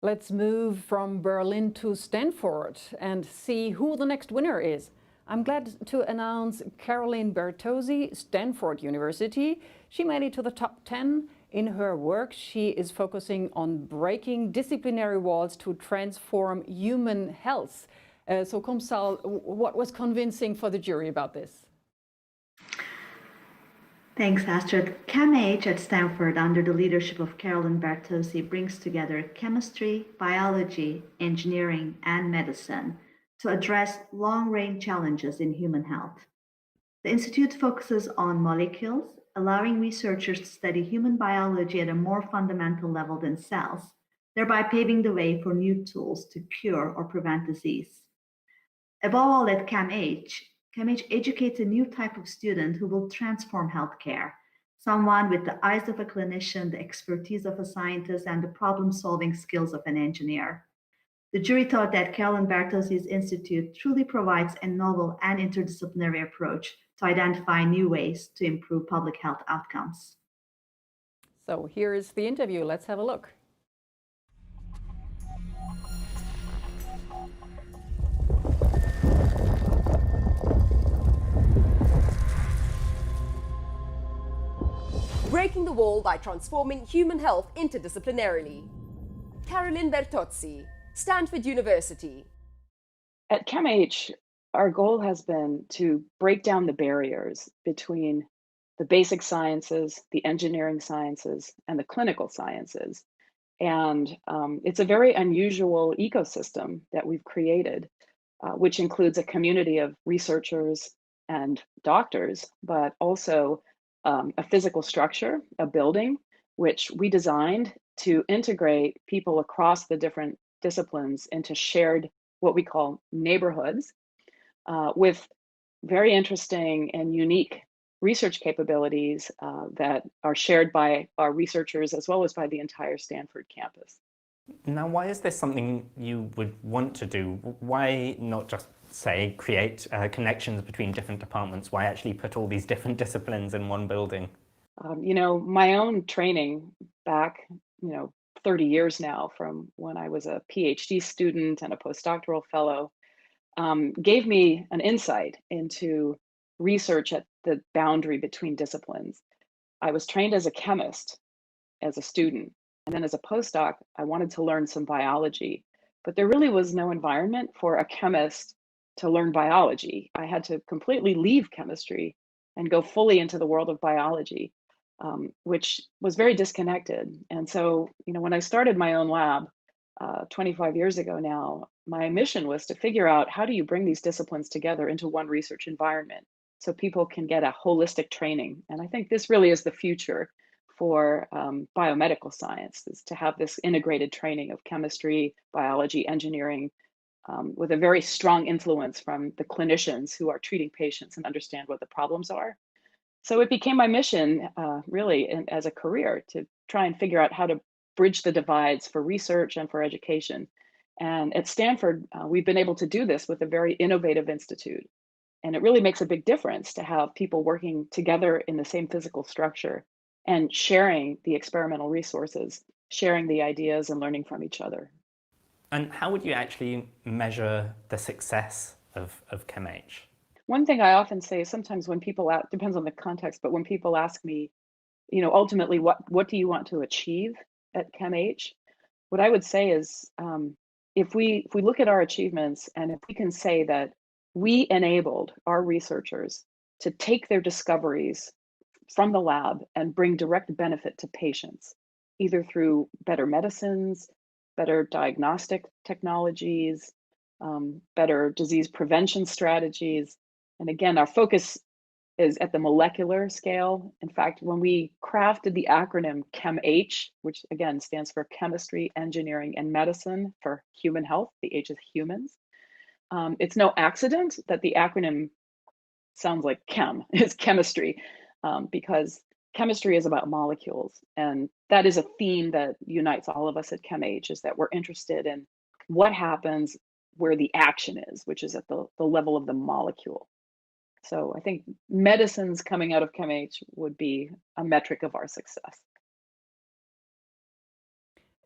Let's move from Berlin to Stanford and see who the next winner is. I'm glad to announce Caroline Bertozzi, Stanford University. She made it to the top 10. In her work, she is focusing on breaking disciplinary walls to transform human health. So, Kumsal, what was convincing for the jury about this? Thanks, Astrid. CAMH at Stanford, under the leadership of Caroline Bertozzi, brings together chemistry, biology, engineering, and medicine to address long-range challenges in human health. The institute focuses on molecules, allowing researchers to study human biology at a more fundamental level than cells, thereby paving the way for new tools to cure or prevent disease. Above all, at CAMH educates a new type of student who will transform healthcare, someone with the eyes of a clinician, the expertise of a scientist, and the problem-solving skills of an engineer. The jury thought that Caroline Bertozzi's institute truly provides a novel and interdisciplinary approach to identify new ways to improve public health outcomes. So here is the interview. Let's have a look. Breaking the wall by transforming human health interdisciplinarily. Caroline Bertozzi, Stanford University. At CAMH, our goal has been to break down the barriers between the basic sciences, the engineering sciences, and the clinical sciences, And it's a very unusual ecosystem that we've created, which includes a community of researchers and doctors, but also a physical structure, a building, which we designed to integrate people across the different disciplines into shared, what we call neighborhoods, with very interesting and unique research capabilities that are shared by our researchers as well as by the entire Stanford campus. Now, why is this something you would want to do? Why not just, say, create connections between different departments? Why actually put all these different disciplines in one building? You know, my own training back, 30 years now from when I was a PhD student and a postdoctoral fellow, gave me an insight into research at the boundary between disciplines. I was trained as a chemist as a student, and then as a postdoc, I wanted to learn some biology, but there really was no environment for a chemist to learn biology. I had to completely leave chemistry and go fully into the world of biology, which was very disconnected. And so, when I started my own lab 25 years ago now, my mission was to figure out how do you bring these disciplines together into one research environment so people can get a holistic training. And I think this really is the future for biomedical science, is to have this integrated training of chemistry, biology, engineering, with a very strong influence from the clinicians who are treating patients and understand what the problems are. So it became my mission, really, as a career, to try and figure out how to bridge the divides for research and for education. And at Stanford, we've been able to do this with a very innovative institute. And it really makes a big difference to have people working together in the same physical structure and sharing the experimental resources, sharing the ideas and learning from each other. And how would you actually measure the success of ChemH? One thing I often say is sometimes when people ask, depends on the context, but when people ask me, ultimately, what do you want to achieve at ChemH? What I would say is, if we look at our achievements and if we can say that we enabled our researchers to take their discoveries from the lab and bring direct benefit to patients, either through better medicines, better diagnostic technologies, better disease prevention strategies. And again, our focus is at the molecular scale. In fact, when we crafted the acronym ChemH, which again stands for Chemistry, Engineering, and Medicine for Human Health, the H is humans, it's no accident that the acronym sounds like chem, it's chemistry, because chemistry is about molecules. And that is a theme that unites all of us at ChemH, is that we're interested in what happens where the action is, which is at the level of the molecule. So I think medicines coming out of ChemH would be a metric of our success.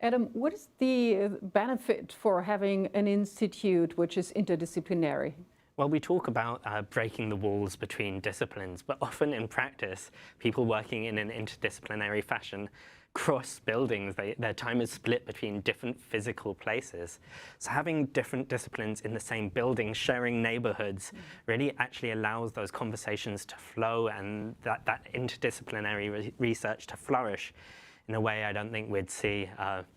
Adam, what is the benefit for having an institute which is interdisciplinary? Well, we talk about breaking the walls between disciplines, but often in practice, people working in an interdisciplinary fashion cross buildings. Their time is split between different physical places. So having different disciplines in the same building, sharing neighborhoods, really actually allows those conversations to flow and that interdisciplinary research to flourish in a way I don't think we'd see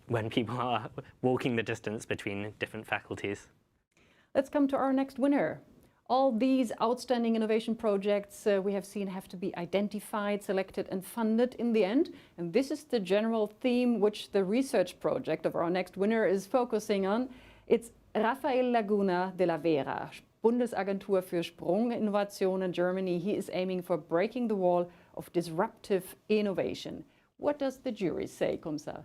when people are walking the distance between different faculties. Let's come to our next winner. All these outstanding innovation projects we have seen have to be identified, selected and funded in the end. And this is the general theme which the research project of our next winner is focusing on. It's Rafael Laguna de la Vera, Bundesagentur für Sprunginnovation in Germany. He is aiming for breaking the wall of disruptive innovation. What does the jury say, Kumsa?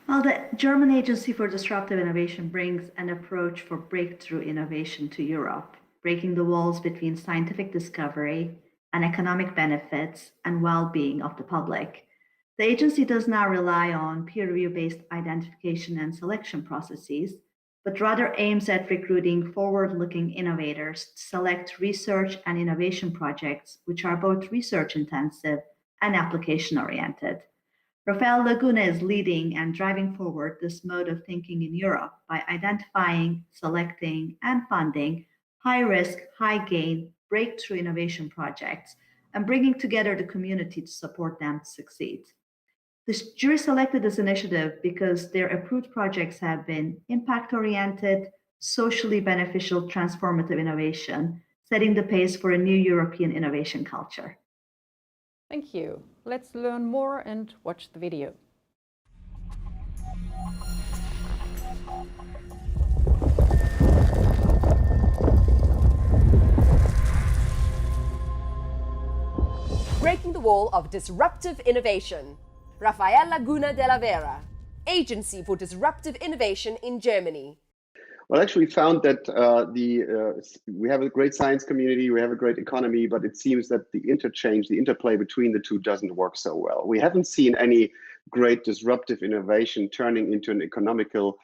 Well, the German Agency for Disruptive Innovation brings an approach for breakthrough innovation to Europe, breaking the walls between scientific discovery and economic benefits and well-being of the public. The agency does not rely on peer review-based identification and selection processes, but rather aims at recruiting forward-looking innovators to select research and innovation projects which are both research-intensive and application-oriented. Rafael Laguna is leading and driving forward this mode of thinking in Europe by identifying, selecting, and funding high-risk, high-gain, breakthrough innovation projects and bringing together the community to support them to succeed. This jury selected this initiative because their approved projects have been impact-oriented, socially beneficial, transformative innovation, setting the pace for a new European innovation culture. Thank you. Let's learn more and watch the video. Breaking the wall of disruptive innovation. Rafael Laguna de la Vera, Agency for Disruptive Innovation in Germany. Well, actually, we found that we have a great science community, we have a great economy, but it seems that the interplay between the two doesn't work so well. We haven't seen any great disruptive innovation turning into an economical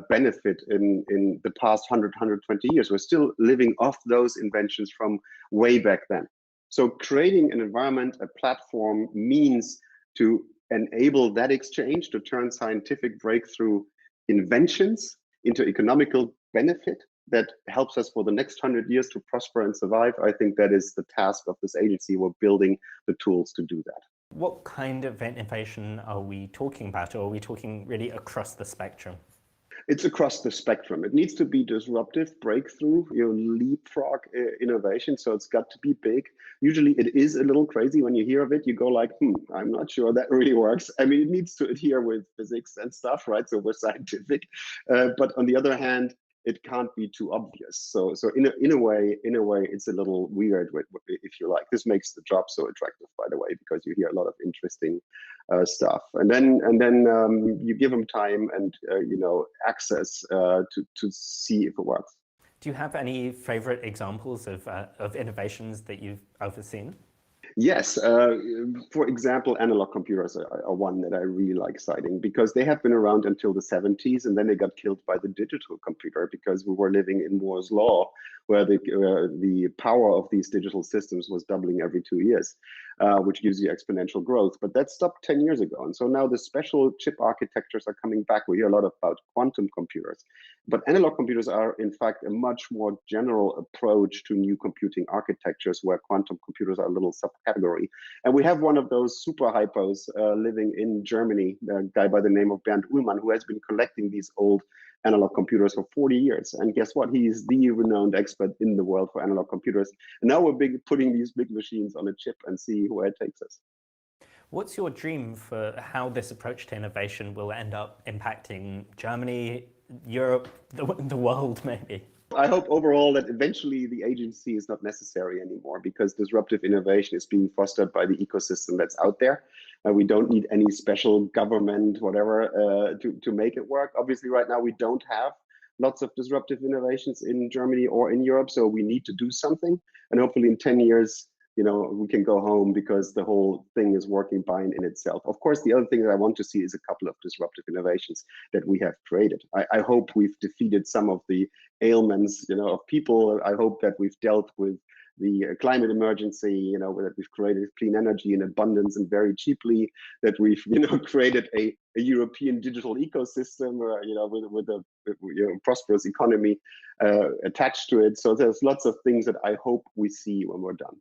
benefit in the past 100, 120 years. We're still living off those inventions from way back then. So creating an environment, a platform, means to enable that exchange, to turn scientific breakthrough inventions into economical benefit that helps us for the next 100 years to prosper and survive. I think that is the task of this agency. We're building the tools to do that. What kind of innovation are we talking about, or are we talking really across the spectrum? It's across the spectrum. It needs to be disruptive, breakthrough, leapfrog innovation. So it's got to be big. Usually it is a little crazy when you hear of it. You go like, I'm not sure that really works. I mean, it needs to adhere with physics and stuff, right? So we're scientific. But on the other hand, it can't be too obvious. So in a way, it's a little weird, if you like. This makes the job so attractive, by the way, because you hear a lot of interesting stuff, and then you give them time and access to see if it works. Do you have any favorite examples of innovations that you've overseen? Yes, for example, analog computers are one that I really like citing, because they have been around until the 70s, and then they got killed by the digital computer because we were living in Moore's law, where the power of these digital systems was doubling every 2 years, which gives you exponential growth. But that stopped 10 years ago. And so now the special chip architectures are coming back. We hear a lot about quantum computers, but analog computers are in fact a much more general approach to new computing architectures, where quantum computers are a little subcategory. And we have one of those super hypos living in Germany, a guy by the name of Bernd Uhlmann, who has been collecting these old analog computers for 40 years. And guess what? He's the renowned expert in the world for analog computers. And now we're putting these big machines on a chip and see where it takes us. What's your dream for how this approach to innovation will end up impacting Germany, Europe, the world, maybe? I hope overall that eventually the agency is not necessary anymore, because disruptive innovation is being fostered by the ecosystem that's out there. We don't need any special government, whatever, to make it work. Obviously, right now we don't have lots of disruptive innovations in Germany or in Europe, so we need to do something. And hopefully in 10 years, we can go home because the whole thing is working fine in itself. Of course, the other thing that I want to see is a couple of disruptive innovations that we have created. I hope we've defeated some of the ailments, of people. I hope that we've dealt with the climate emergency, that we've created clean energy in abundance and very cheaply, that we've, created a European digital ecosystem, with a prosperous economy attached to it. So there's lots of things that I hope we see when we're done.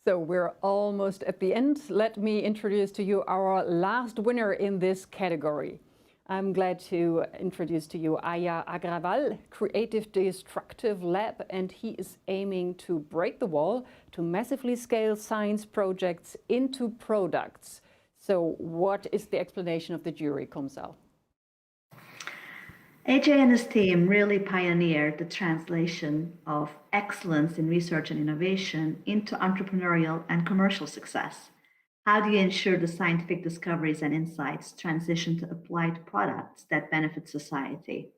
So we're almost at the end. Let me introduce to you our last winner in this category. I'm glad to introduce to you Aya Agrawal, Creative Destructive Lab, and he is aiming to break the wall to massively scale science projects into products. So what is the explanation of the jury, Kumsal? AJ and his team really pioneered the translation of excellence in research and innovation into entrepreneurial and commercial success. How do you ensure the scientific discoveries and insights transition to applied products that benefit society?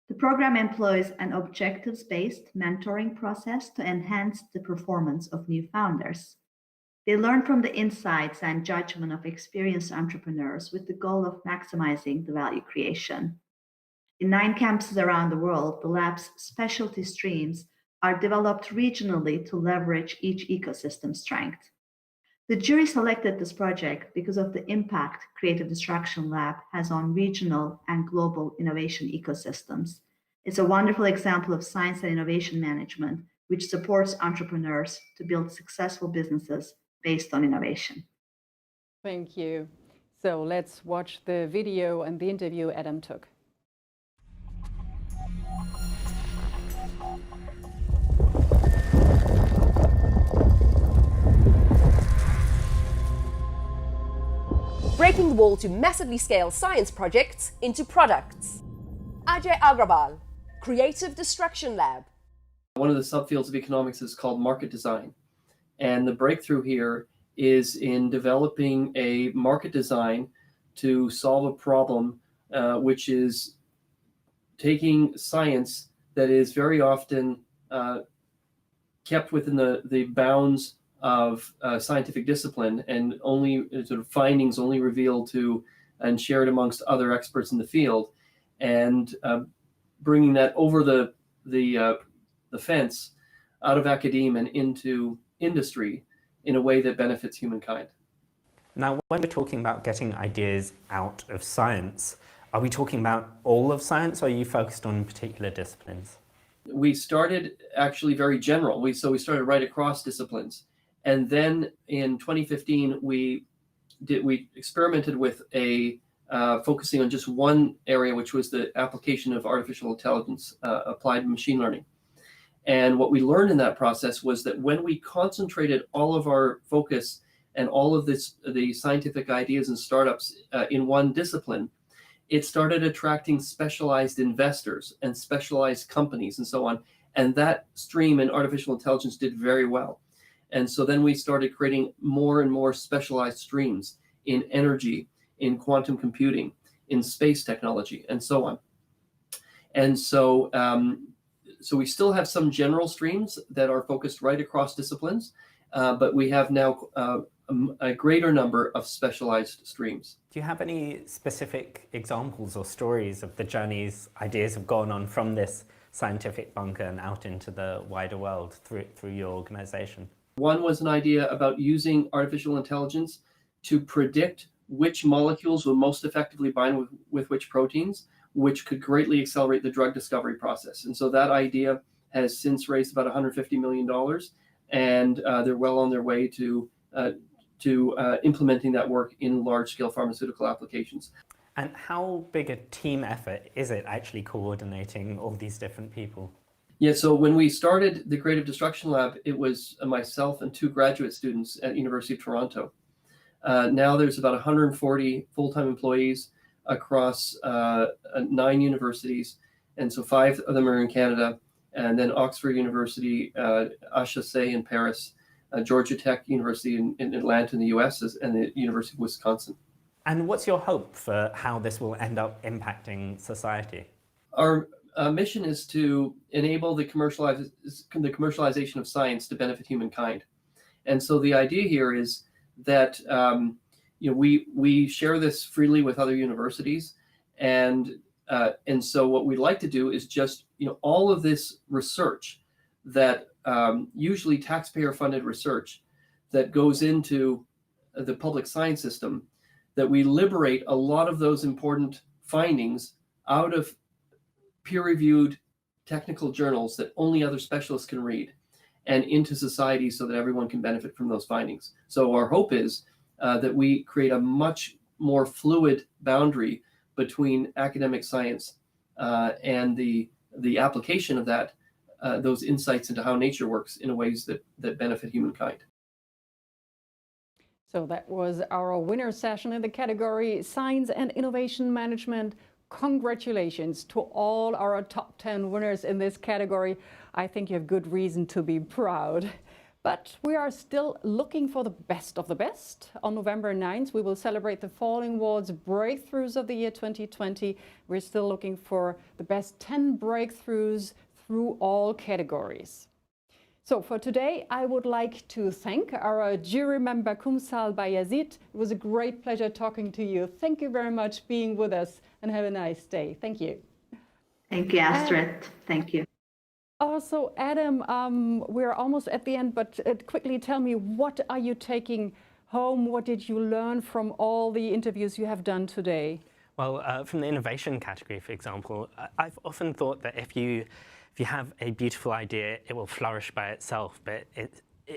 The program employs an objectives-based mentoring process to enhance the performance of new founders. They learn from the insights and judgment of experienced entrepreneurs with the goal of maximizing the value creation. In 9 campuses around the world, the lab's specialty streams are developed regionally to leverage each ecosystem's strength. The jury selected this project because of the impact Creative Destruction Lab has on regional and global innovation ecosystems. It's a wonderful example of science and innovation management, which supports entrepreneurs to build successful businesses based on innovation. Thank you. So let's watch the video and the interview Adam took. Breaking the wall to massively scale science projects into products. Ajay Agrawal, Creative Destruction Lab. One of the subfields of economics is called market design. And the breakthrough here is in developing a market design to solve a problem, which is taking science that is very often kept within the bounds of scientific discipline and only sort of findings only revealed to and shared amongst other experts in the field, and bringing that over the fence out of academia and into industry in a way that benefits humankind. Now, when we're talking about getting ideas out of science, are we talking about all of science, or are you focused on particular disciplines? We started actually very general. So we started right across disciplines. And then in 2015, we experimented with focusing on just one area, which was the application of artificial intelligence, applied machine learning. And what we learned in that process was that when we concentrated all of our focus and all of the scientific ideas and startups in one discipline, it started attracting specialized investors and specialized companies and so on. And that stream in artificial intelligence did very well. And so then we started creating more and more specialized streams in energy, in quantum computing, in space technology, and so on. And so, so we still have some general streams that are focused right across disciplines, but we have now a greater number of specialized streams. Do you have any specific examples or stories of the journeys ideas have gone on from this scientific bunker and out into the wider world through your organization? One was an idea about using artificial intelligence to predict which molecules will most effectively bind with which proteins, which could greatly accelerate the drug discovery process. And so that idea has since raised about $150 million, and they're well on their way to implementing that work in large-scale pharmaceutical applications. And how big a team effort is it actually coordinating all these different people? Yeah, so when we started the Creative Destruction Lab, it was myself and 2 graduate students at University of Toronto. Now there's about 140 full-time employees across 9 universities, and so 5 of them are in Canada, and then Oxford University, HEC in Paris, Georgia Tech University in Atlanta in the US, and the University of Wisconsin. And what's your hope for how this will end up impacting society? Our mission is to enable the commercialization of science to benefit humankind. And so the idea here is that we share this freely with other universities, and so what we'd like to do is just all of this research that usually taxpayer-funded research that goes into the public science system, that we liberate a lot of those important findings out of peer-reviewed technical journals that only other specialists can read, and into society so that everyone can benefit from those findings. So our hope is that we create a much more fluid boundary between academic science and the application of those insights into how nature works in ways that benefit humankind. So that was our winner session in the category Science and Innovation Management. Congratulations to all our top 10 winners in this category. I think you have good reason to be proud. But we are still looking for the best of the best. On November 9th, we will celebrate the Falling Walls Breakthroughs of the year 2020. We're still looking for the best 10 breakthroughs through all categories. So for today, I would like to thank our jury member Kumsal Bayazid. It was a great pleasure talking to you. Thank you very much being with us, and have a nice day. Thank you. Thank you, Astrid. Thank you. Also, Adam, we're almost at the end, but quickly tell me, what are you taking home? What did you learn from all the interviews you have done today? Well, from the innovation category, for example, I've often thought that if you have a beautiful idea, it will flourish by itself, but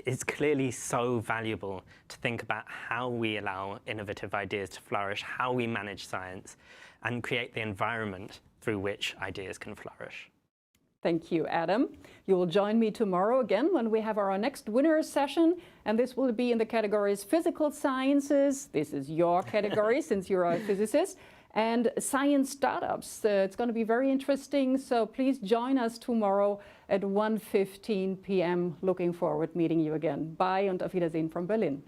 it's clearly so valuable to think about how we allow innovative ideas to flourish, how we manage science, and create the environment through which ideas can flourish. Thank you, Adam. You will join me tomorrow again when we have our next winners session, and this will be in the categories physical sciences. This is your category since you're a physicist. And science startups. It's going to be very interesting, so please join us tomorrow at 1:15 p.m. Looking forward to meeting you again. Bye und auf Wiedersehen from Berlin.